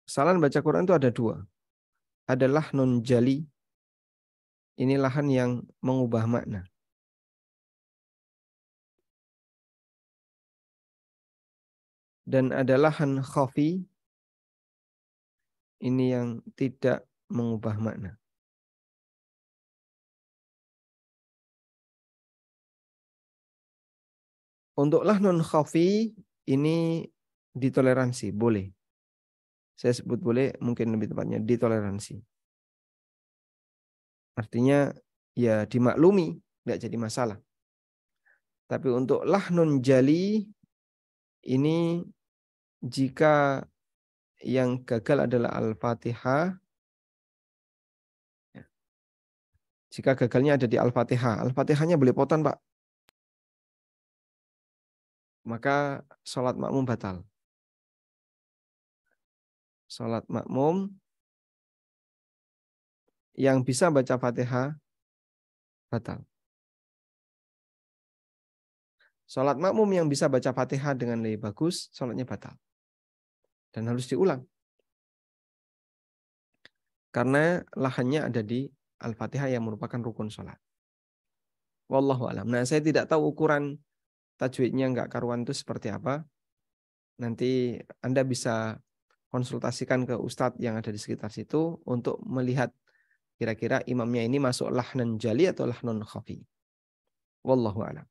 Kesalahan baca Quran itu ada dua. Ada lahnun jali, ini lahan yang mengubah makna. Dan ada lahan khafi, ini yang tidak mengubah makna. Untuk lahnun khafi ini ditoleransi, boleh. Saya sebut boleh, mungkin lebih tepatnya ditoleransi. Artinya ya dimaklumi, tidak jadi masalah. Tapi untuk lahnun jali ini jika yang gagal adalah Al-Fatihah, jika gagalnya ada di Al-Fatihah, Al-Fatihahnya boleh potong, Pak, maka sholat makmum batal. Sholat makmum yang bisa baca Fatihah batal. Sholat makmum yang bisa baca Fatihah dengan lebih bagus, sholatnya batal. Dan harus diulang. Karena lahannya ada di Al-Fatihah yang merupakan rukun sholat. Wallahu a'lam. Nah, saya tidak tahu ukuran tajwidnya nggak karuan itu seperti apa. Nanti Anda bisa konsultasikan ke ustadz yang ada di sekitar situ untuk melihat kira-kira imamnya ini masuk lahnan jali atau lahnan khafi. Wallahu a'lam.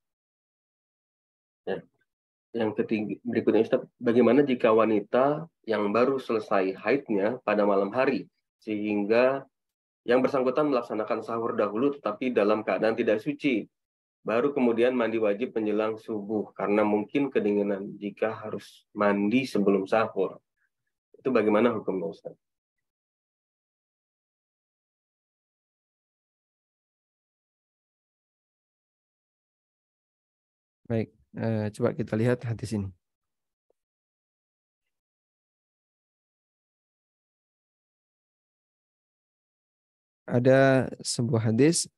Ya. Yang ketiga, berikutnya Ustaz, bagaimana jika wanita yang baru selesai haidnya pada malam hari, sehingga yang bersangkutan melaksanakan sahur dahulu tetapi dalam keadaan tidak suci, baru kemudian mandi wajib menjelang subuh karena mungkin kedinginan jika harus mandi sebelum sahur. Itu bagaimana hukumnya Ustaz? Baik, coba kita lihat hadis ini. Ada sebuah hadis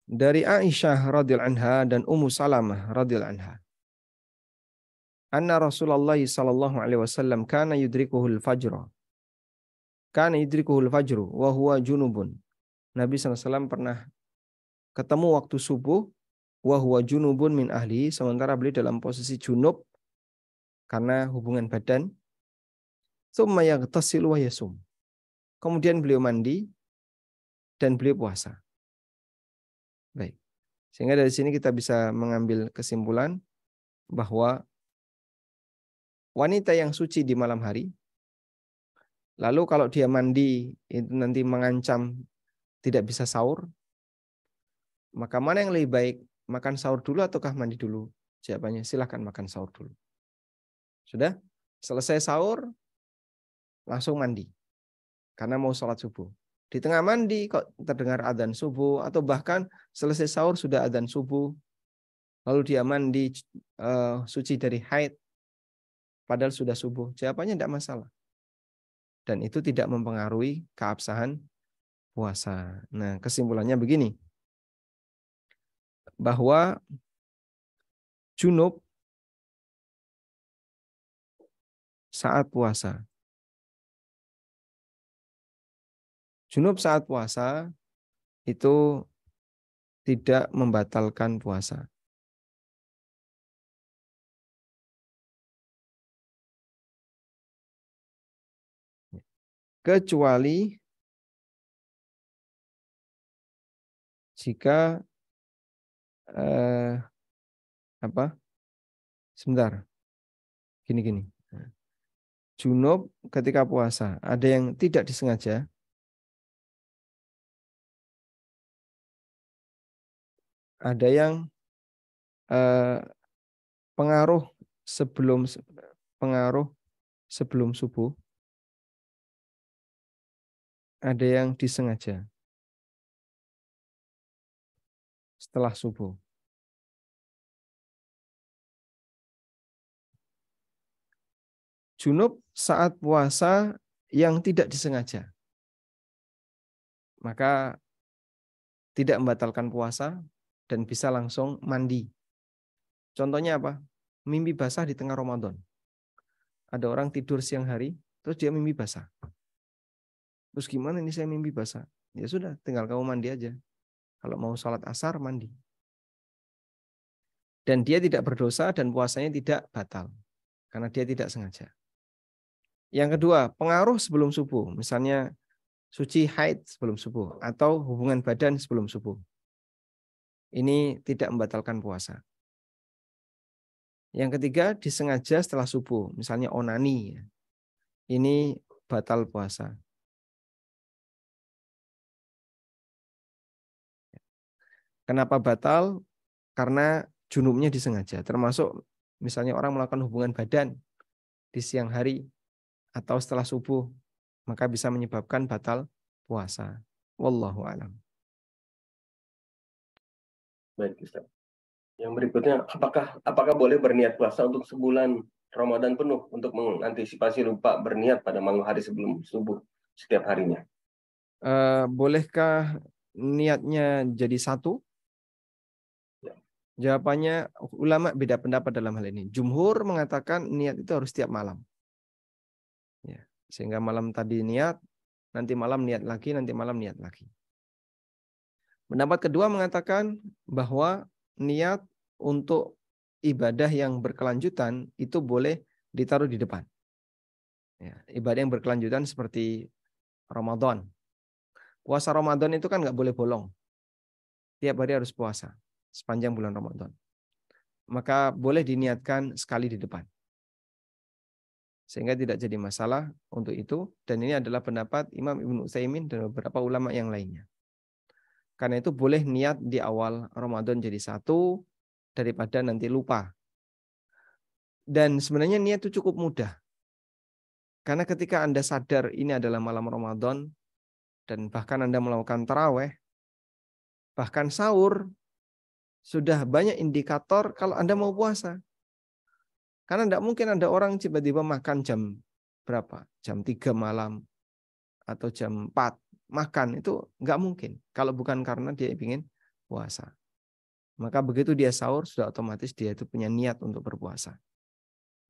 dari Aisyah radhiyallahu anha dan Ummu Salamah radhiyallahu anha. Anna Rasulullah sallallahu alaihi wasallam kana yudrikuhul fajr. Kana yudrikuhul fajru wa huwa junubun. Nabi SAW pernah ketemu waktu subuh wa huwa junubun min ahli, sementara beliau dalam posisi junub karena hubungan badan. Tsumma yaghtasilu wa yasum. Kemudian beliau mandi dan beliau puasa. Baik. Sehingga dari sini kita bisa mengambil kesimpulan bahwa wanita yang suci di malam hari, lalu kalau dia mandi itu nanti mengancam tidak bisa sahur, maka mana yang lebih baik, makan sahur dulu ataukah mandi dulu? Jawabannya silakan makan sahur dulu. Sudah? Selesai sahur, langsung mandi. Karena mau sholat subuh. Di tengah mandi kok terdengar adzan subuh, atau bahkan selesai sahur sudah adzan subuh, lalu dia mandi suci dari haid, padahal sudah subuh. Jawabannya tidak masalah. Dan itu tidak mempengaruhi keabsahan puasa. Nah, kesimpulannya begini. Bahwa junub saat puasa. Junub saat puasa itu tidak membatalkan puasa. Kecuali jika sebentar. Gini. Junub ketika puasa, ada yang tidak disengaja, Ada yang pengaruh pengaruh sebelum subuh, ada yang disengaja setelah subuh. Junub saat puasa yang tidak disengaja, maka tidak membatalkan puasa dan bisa langsung mandi. Contohnya apa? Mimpi basah di tengah Ramadan. Ada orang tidur siang hari, terus dia mimpi basah. Terus gimana ini saya mimpi basah? Ya sudah, tinggal kamu mandi aja. Kalau mau sholat asar, mandi. Dan dia tidak berdosa dan puasanya tidak batal. Karena dia tidak sengaja. Yang kedua, pengaruh sebelum subuh. Misalnya suci haid sebelum subuh. Atau hubungan badan sebelum subuh. Ini tidak membatalkan puasa. Yang ketiga, disengaja setelah subuh. Misalnya onani. Ini batal puasa. Kenapa batal? Karena junubnya disengaja. Termasuk misalnya orang melakukan hubungan badan di siang hari atau setelah subuh, maka bisa menyebabkan batal puasa. Wallahu a'lam. Baik, Ustaz. Yang berikutnya, apakah boleh berniat puasa untuk sebulan Ramadan penuh untuk mengantisipasi lupa berniat pada malam hari sebelum subuh setiap harinya? Bolehkah niatnya jadi satu? Ya. Jawabannya, ulama beda pendapat dalam hal ini. Jumhur mengatakan niat itu harus setiap malam. Ya. Sehingga malam tadi niat, nanti malam niat lagi, nanti malam niat lagi. Pendapat kedua mengatakan bahwa niat untuk ibadah yang berkelanjutan itu boleh ditaruh di depan. Ya, ibadah yang berkelanjutan seperti Ramadan. Puasa Ramadan itu kan nggak boleh bolong. Tiap hari harus puasa sepanjang bulan Ramadan. Maka boleh diniatkan sekali di depan. Sehingga tidak jadi masalah untuk itu. Dan ini adalah pendapat Imam Ibnu Utsaimin dan beberapa ulama yang lainnya. Karena itu boleh niat di awal Ramadan jadi satu daripada nanti lupa. Dan sebenarnya niat itu cukup mudah. Karena ketika Anda sadar ini adalah malam Ramadan dan bahkan Anda melakukan taraweh, bahkan sahur, sudah banyak indikator kalau Anda mau puasa. Karena tidak mungkin ada orang tiba-tiba makan jam berapa? Jam 3 malam atau jam 4 makan. Itu nggak mungkin. Kalau bukan karena dia ingin puasa. Maka begitu dia sahur, sudah otomatis dia itu punya niat untuk berpuasa.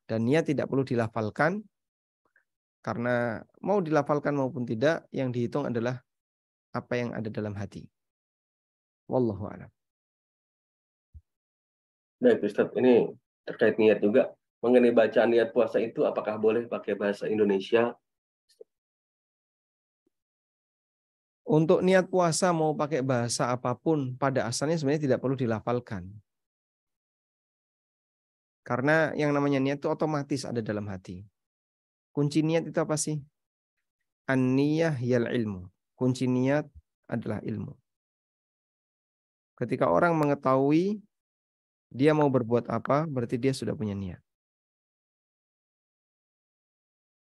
Dan niat tidak perlu dilafalkan, karena mau dilafalkan maupun tidak, yang dihitung adalah apa yang ada dalam hati. Wallahu a'lam. Baik, Ustaz, ini terkait niat juga. Mengenai bacaan niat puasa itu, apakah boleh pakai bahasa Indonesia? Untuk niat puasa mau pakai bahasa apapun, pada asalnya sebenarnya tidak perlu dilafalkan. Karena yang namanya niat itu otomatis ada dalam hati. Kunci niat itu apa sih? An-niyah yal ilmu. Kunci niat adalah ilmu. Ketika orang mengetahui dia mau berbuat apa, berarti dia sudah punya niat.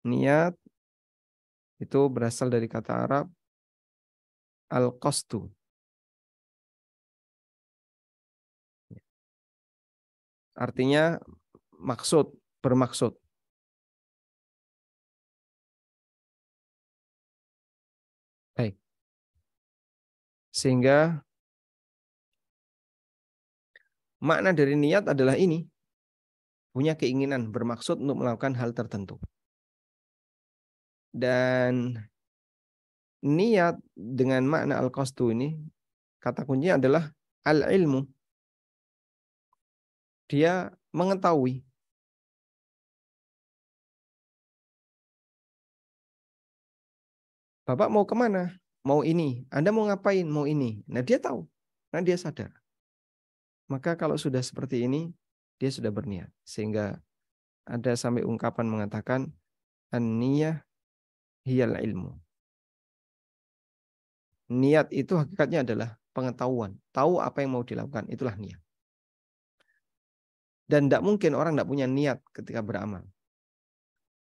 Niat itu berasal dari kata Arab al-qasdu. Artinya maksud, bermaksud. Baik. Sehingga makna dari niat adalah ini. Punya keinginan, bermaksud untuk melakukan hal tertentu. Dan niat dengan makna al-qasdu ini, kata kuncinya adalah al-ilmu. Dia mengetahui. Bapak mau kemana? Mau ini. Anda mau ngapain? Mau ini. Nah dia tahu. Nah dia sadar. Maka kalau sudah seperti ini, dia sudah berniat. Sehingga ada sampai ungkapan mengatakan, an-niyah hiyal ilmu. Niat itu hakikatnya adalah pengetahuan, tahu apa yang mau dilakukan, itulah niat. Dan tidak mungkin orang tidak punya niat ketika beramal.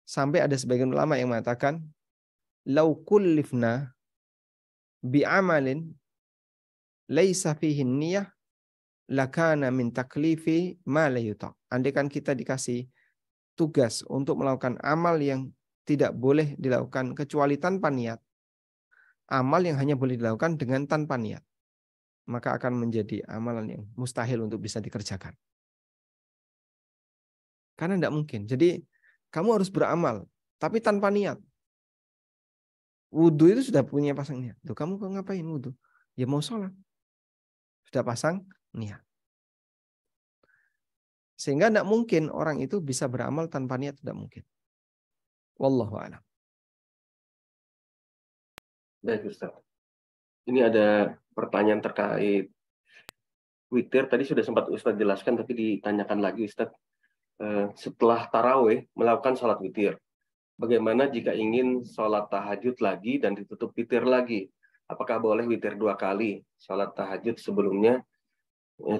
Sampai ada sebagian ulama yang mengatakan, lau kullifna bi'amalin laisa fihi niyah lakana min taklifi ma la yutaq. Andai kan kita dikasih tugas untuk melakukan amal yang tidak boleh dilakukan kecuali tanpa niat, amal yang hanya boleh dilakukan dengan tanpa niat, maka akan menjadi amalan yang mustahil untuk bisa dikerjakan. Karena tidak mungkin. Jadi kamu harus beramal, tapi tanpa niat. Wudhu itu sudah punya pasang niat. Tuh, kamu kok ngapain wudhu? Ya mau sholat. Sudah pasang niat. Sehingga tidak mungkin orang itu bisa beramal tanpa niat, tidak mungkin. Wallahu a'lam. Baik Ustaz. Ini ada pertanyaan terkait witir. Tadi sudah sempat Ustaz jelaskan, tapi ditanyakan lagi Ustaz. Setelah tarawih melakukan sholat witir, bagaimana jika ingin sholat tahajud lagi dan ditutup witir lagi? Apakah boleh witir 2 kali? Sholat tahajud sebelumnya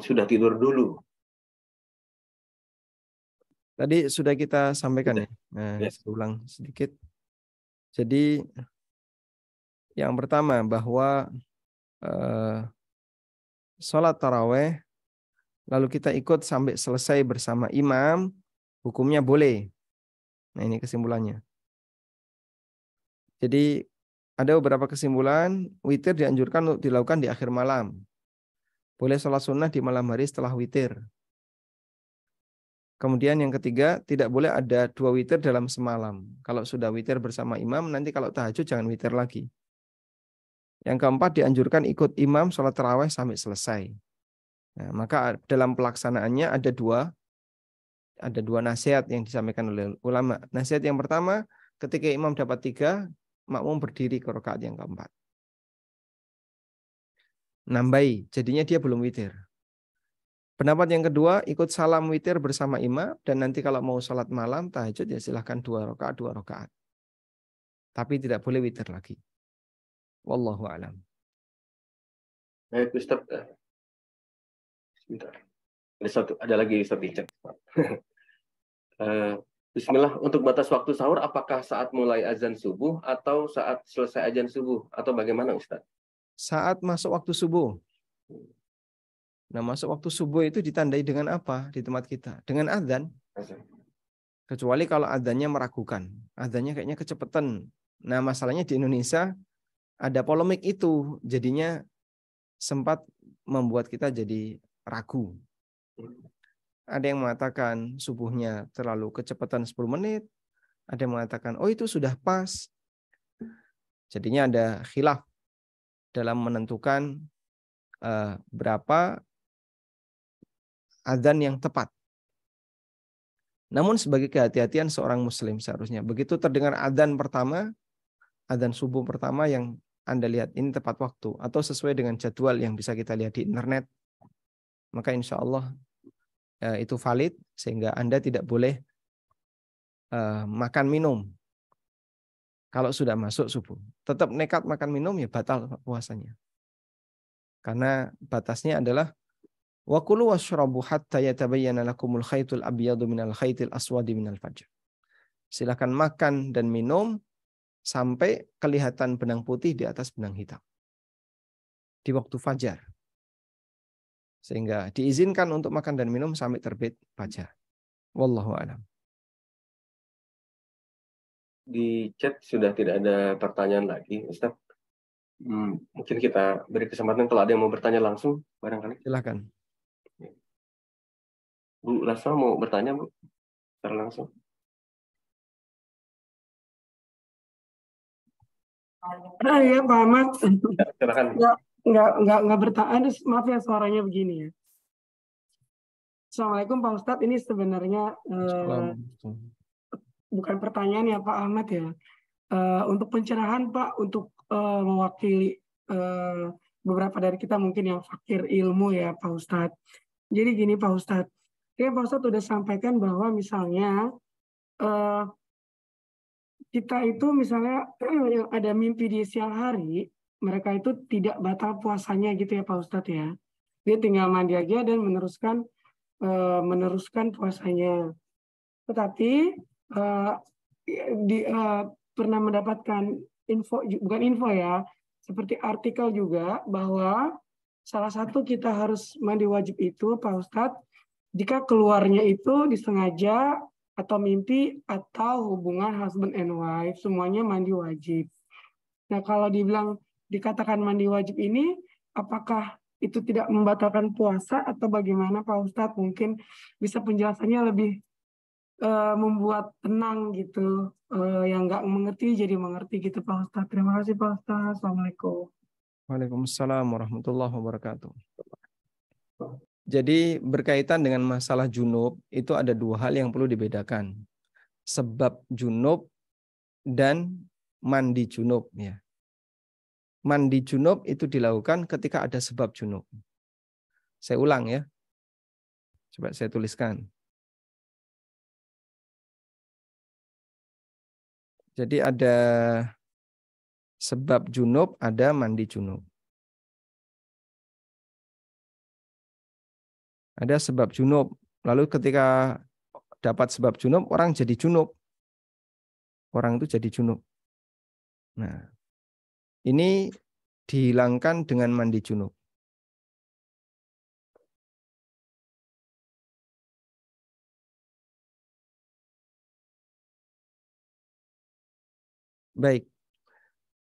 sudah tidur dulu. Tadi sudah kita sampaikan ya. Nah, Yes. saya ulang sedikit. Jadi yang pertama bahwa sholat taraweh lalu kita ikut sampai selesai bersama imam, hukumnya boleh. Nah, ini kesimpulannya. Jadi ada beberapa kesimpulan. Witir dianjurkan untuk dilakukan di akhir malam. Boleh sholat sunnah di malam hari setelah witir. Kemudian yang ketiga, tidak boleh ada 2 witir dalam semalam. Kalau sudah witir bersama imam, nanti kalau tahajud jangan witir lagi. Yang keempat, dianjurkan ikut imam sholat tarawih sampai selesai. Nah, maka dalam pelaksanaannya ada dua nasihat yang disampaikan oleh ulama. Nasihat yang pertama, ketika imam dapat 3, makmum berdiri ke rakaat yang keempat. Nambahi, jadinya dia belum witir. Pendapat yang kedua, ikut salam witir bersama imam, dan nanti kalau mau sholat malam, tahajud, ya silahkan 2 rakaat. Tapi tidak boleh witir lagi. Wallahu a'lam. Baik Ustaz. Sebentar. Ada lagi Ustaz di chat. Bismillah, untuk batas waktu sahur apakah saat mulai azan subuh atau saat selesai azan subuh atau bagaimana Ustaz? Saat masuk waktu subuh. Nah, masuk waktu subuh itu ditandai dengan apa di tempat kita? Dengan adzan. Kecuali kalau adzannya meragukan. Adzannya kayaknya kecepatan. Nah, masalahnya di Indonesia ada polemik itu. Jadinya sempat membuat kita jadi ragu. Ada yang mengatakan subuhnya terlalu kecepatan 10 menit. Ada yang mengatakan, oh itu sudah pas. Jadinya ada khilaf dalam menentukan berapa adzan yang tepat. Namun sebagai kehati-hatian seorang muslim seharusnya, begitu terdengar adzan pertama, adzan subuh pertama yang Anda lihat ini tepat waktu atau sesuai dengan jadwal yang bisa kita lihat di internet, maka insya Allah itu valid sehingga Anda tidak boleh makan minum kalau sudah masuk subuh. Tetap nekat makan minum ya batal puasanya. Karena batasnya adalah wa kulu washrabu hatta yatabayyana lakumul khaytul abyadu minal khaytil aswadi minal fajr. Silakan makan dan minum sampai kelihatan benang putih di atas benang hitam di waktu fajar. Sehingga diizinkan untuk makan dan minum sampai terbit fajar. Wallahu a'lam. Di chat sudah tidak ada pertanyaan lagi, Ustaz. Mungkin kita beri kesempatan kalau ada yang mau bertanya langsung, barangkali. Silakan. Bu Lasma mau bertanya, Bu? Secara langsung. Ya Pak Ahmad. Ya, silakan. Nggak bertanya. Maaf ya suaranya begini ya. Assalamualaikum Pak Ustadz. Ini sebenarnya bukan pertanyaan ya Pak Ahmad ya. Untuk pencerahan Pak, untuk mewakili beberapa dari kita mungkin yang fakir ilmu ya Pak Ustadz. Jadi gini Pak Ustadz. Pak Ustadz sudah sampaikan bahwa misalnya kita itu misalnya yang ada mimpi di siang hari, mereka itu tidak batal puasanya gitu ya Pak Ustadz ya. Dia tinggal mandi aja dan meneruskan puasanya. Tetapi pernah mendapatkan info, bukan info ya, seperti artikel juga bahwa salah satu kita harus mandi wajib itu Pak Ustadz jika keluarnya itu disengaja atau mimpi atau hubungan husband and wife, semuanya mandi wajib. Nah, kalau dikatakan mandi wajib ini, apakah itu tidak membatalkan puasa atau bagaimana Pak Ustadz? Mungkin bisa penjelasannya lebih membuat tenang gitu. Yang nggak mengerti jadi mengerti gitu Pak Ustadz. Terima kasih Pak Ustadz. Assalamualaikum. Waalaikumsalam warahmatullahi wabarakatuh. Jadi berkaitan dengan masalah junub itu ada dua hal yang perlu dibedakan. Sebab junub dan mandi junub ya. Mandi junub itu dilakukan ketika ada sebab junub. Saya ulang ya. Coba saya tuliskan. Jadi ada sebab junub, ada mandi junub. Ada sebab junub. Lalu ketika dapat sebab junub, orang jadi junub. Orang itu jadi junub. Nah, ini dihilangkan dengan mandi junub. Baik.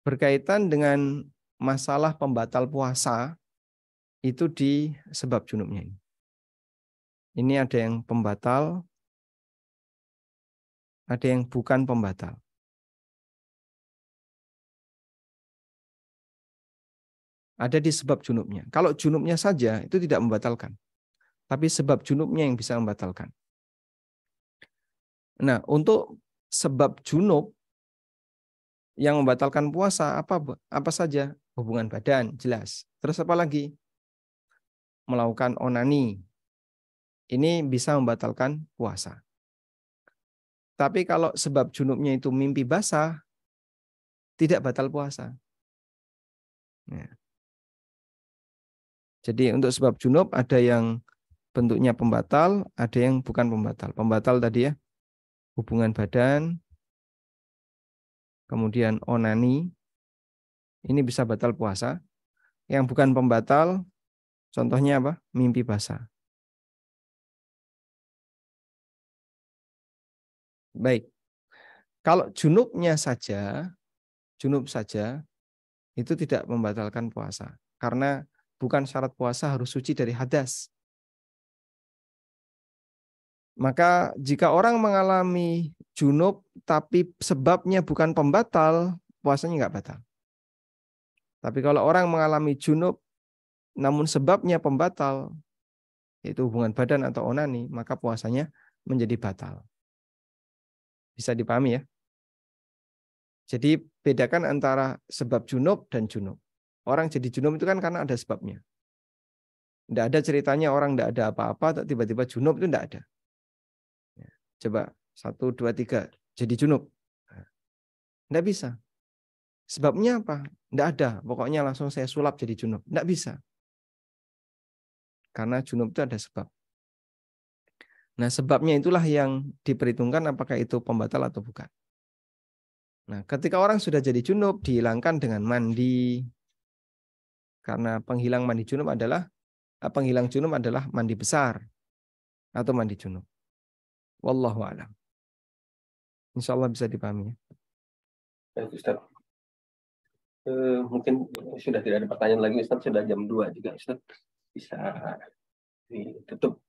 Berkaitan dengan masalah pembatal puasa, itu di sebab junubnya ini. Ini ada yang pembatal, ada yang bukan pembatal. Ada di sebab junubnya. Kalau junubnya saja itu tidak membatalkan. Tapi sebab junubnya yang bisa membatalkan. Nah, untuk sebab junub yang membatalkan puasa apa saja? Hubungan badan, jelas. Terus apa lagi? Melakukan onani. Ini bisa membatalkan puasa. Tapi kalau sebab junubnya itu mimpi basah, tidak batal puasa. Ya. Jadi untuk sebab junub ada yang bentuknya pembatal, ada yang bukan pembatal. Pembatal tadi ya, hubungan badan, kemudian onani, ini bisa batal puasa. Yang bukan pembatal, contohnya apa? Mimpi basah. Baik, kalau junub saja itu tidak membatalkan puasa. Karena bukan syarat puasa harus suci dari hadas. Maka jika orang mengalami junub tapi sebabnya bukan pembatal, puasanya nggak batal. Tapi kalau orang mengalami junub namun sebabnya pembatal, yaitu hubungan badan atau onani, maka puasanya menjadi batal. Bisa dipahami ya? Jadi bedakan antara sebab junub dan junub. Orang jadi junub itu kan karena ada sebabnya. Tidak ada ceritanya orang tidak ada apa-apa, tiba-tiba junub itu tidak ada. Coba 1, 2, 3 jadi junub. Tidak bisa. Sebabnya apa? Tidak ada. Pokoknya langsung saya sulap jadi junub. Tidak bisa. Karena junub itu ada sebab. Nah, sebabnya itulah yang diperhitungkan apakah itu pembatal atau bukan. Nah, ketika orang sudah jadi junub, dihilangkan dengan mandi. Karena penghilang junub adalah mandi besar atau mandi junub. Wallahu a'lam. Insya Allah bisa dipahami. Ya, Ustaz. Mungkin sudah tidak ada pertanyaan lagi, Ustaz. Sudah jam 2 juga, Ustaz. Bisa ditutup.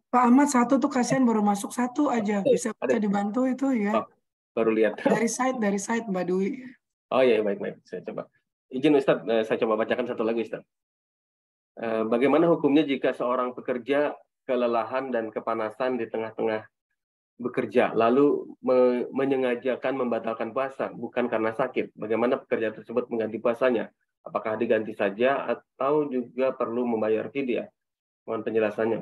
Pak Ahmad satu tuh kasihan baru masuk satu aja. Bisa dibantu itu ya. Oh, baru lihat. Dari site Mbak Dwi. Oh iya, baik. Saya coba. Izin Ustaz, saya coba bacakan satu lagi, Ustaz. Bagaimana hukumnya jika seorang pekerja kelelahan dan kepanasan di tengah-tengah bekerja, lalu menyengajakan membatalkan puasa, bukan karena sakit? Bagaimana pekerja tersebut mengganti puasanya? Apakah diganti saja atau juga perlu membayar fidyah? Mohon penjelasannya.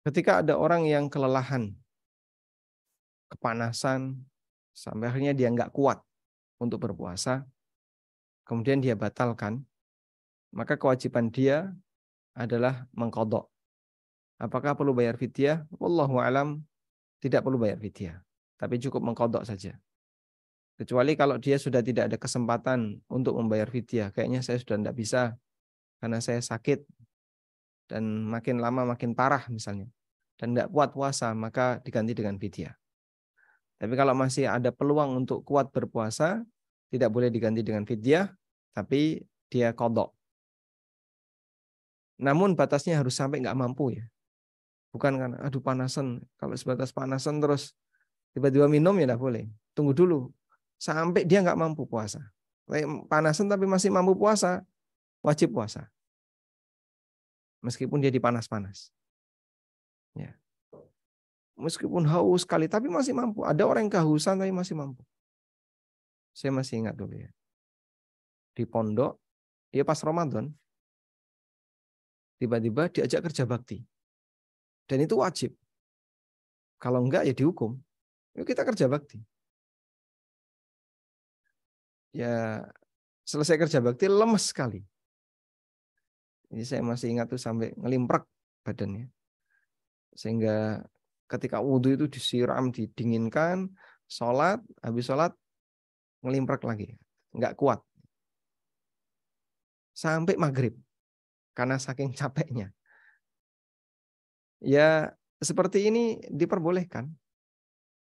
Ketika ada orang yang kelelahan, kepanasan, sampai akhirnya dia nggak kuat, untuk berpuasa, kemudian dia batalkan, maka kewajiban dia adalah mengqadha. Apakah perlu bayar fidyah? Wallahu alam, tidak perlu bayar fidyah, tapi cukup mengqadha saja. Kecuali kalau dia sudah tidak ada kesempatan untuk membayar fidyah, kayaknya saya sudah tidak bisa karena saya sakit dan makin lama makin parah misalnya, dan tidak kuat puasa, maka diganti dengan fidyah. Tapi kalau masih ada peluang untuk kuat berpuasa, tidak boleh diganti dengan fidyah, tapi dia qadha. Namun batasnya harus sampai nggak mampu ya. Bukan karena aduh panasan, kalau sebatas panasan terus tiba-tiba minum ya tidak boleh. Tunggu dulu sampai dia nggak mampu puasa. Panasan tapi masih mampu puasa, wajib puasa. Meskipun dia dipanas-panas. Ya. Meskipun haus sekali tapi masih mampu. Ada orang yang kehausan tapi masih mampu. Saya masih ingat dulu ya. Di pondok, dia pas Ramadan, tiba-tiba diajak kerja bakti. Dan itu wajib. Kalau enggak ya dihukum. Yuk kita kerja bakti. Ya selesai kerja bakti lemes sekali. Jadi saya masih ingat tuh sampai ngelimprek badannya. Sehingga ketika wudhu itu disiram, didinginkan, sholat, habis sholat ngelimprek lagi. Enggak kuat. Sampai maghrib. Karena saking capeknya. Ya seperti ini diperbolehkan.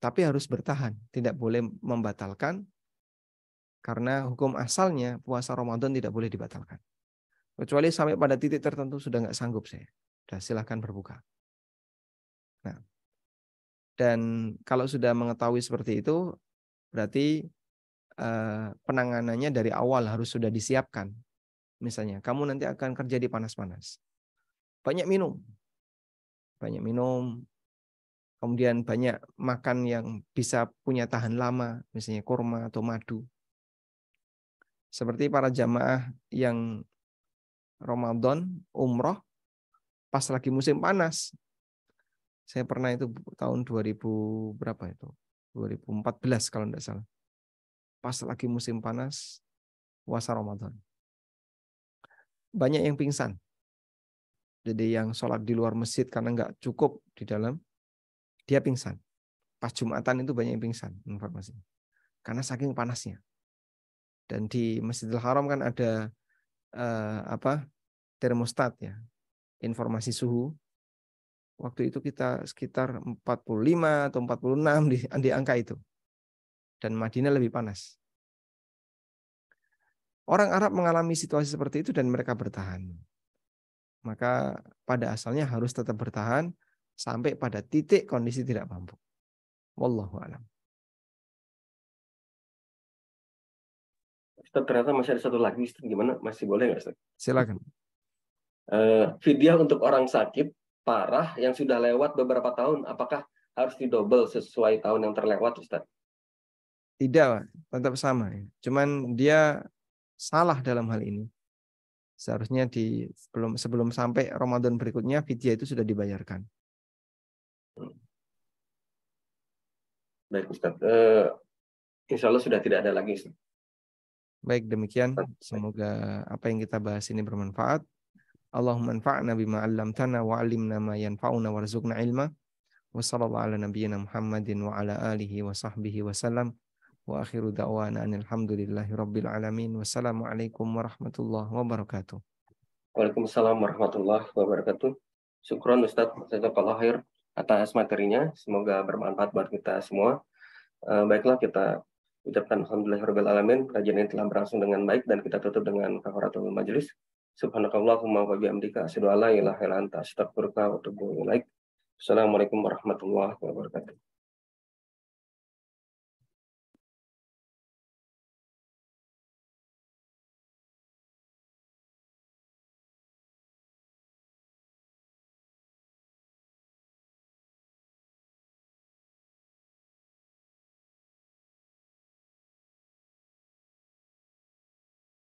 Tapi harus bertahan. Tidak boleh membatalkan. Karena hukum asalnya puasa Ramadan tidak boleh dibatalkan. Kecuali sampai pada titik tertentu sudah nggak sanggup saya. Sudah silahkan berbuka. Nah, dan kalau sudah mengetahui seperti itu, berarti penanganannya dari awal harus sudah disiapkan. Misalnya, kamu nanti akan kerja di panas-panas. Banyak minum. Kemudian banyak makan yang bisa punya tahan lama, misalnya kurma atau madu. Seperti para jamaah yang Ramadan, umroh, pas lagi musim panas. Saya pernah itu tahun 2000 berapa itu? 2014 kalau tidak salah. Pas lagi musim panas, puasa Ramadan. Banyak yang pingsan. Jadi yang sholat di luar masjid karena nggak cukup di dalam, dia pingsan. Pas Jumatan itu banyak yang pingsan, informasi. Karena saking panasnya. Dan di Masjidil Haram kan ada termostat ya, informasi suhu. Waktu itu kita sekitar 45 atau 46 di angka itu. Dan Madinah lebih panas. Orang Arab mengalami situasi seperti itu dan mereka bertahan. Maka pada asalnya harus tetap bertahan sampai pada titik kondisi tidak mampu. Wallahu a'lam. Ustaz, ternyata masih ada satu lagi, Ustaz. Gimana? Masih boleh nggak, Ustaz? Silakan. Fidyah untuk orang sakit parah yang sudah lewat beberapa tahun, apakah harus didobel sesuai tahun yang terlewat, Ustaz? Tidak, tetap sama. Cuman dia salah dalam hal ini. Seharusnya sebelum sampai Ramadan berikutnya fidyah itu sudah dibayarkan. Baik, Ustaz. Insya Allah sudah tidak ada lagi, Ustaz. Baik, demikian. Semoga apa yang kita bahas ini bermanfaat. Allahumma anfa'na bima 'allamtana wa 'allimna ma yanfa'una warzuqna ilma. Wa sallallahu ala nabiyyina Muhammadin wa ala alihi wa sahbihi wa sallam. Wa akhiru da'wana alhamdulillahi rabbil alamin. Wassalamualaikum warahmatullahi wabarakatuh. Waalaikumsalam warahmatullahi wabarakatuh. Syukron Ustaz, jazakallahu khair atas materinya. Semoga bermanfaat buat kita semua. Baiklah, kita ucapkan alhamdulillahirabbil alamin. Kajian ini telah berlangsung dengan baik dan kita tutup dengan kafaratul majelis. Subhanakallahumma wa bihamdika asyhadu an la ilaha illa anta astaghfiruka wa atubu ilaik. Assalamualaikum warahmatullahi wabarakatuh.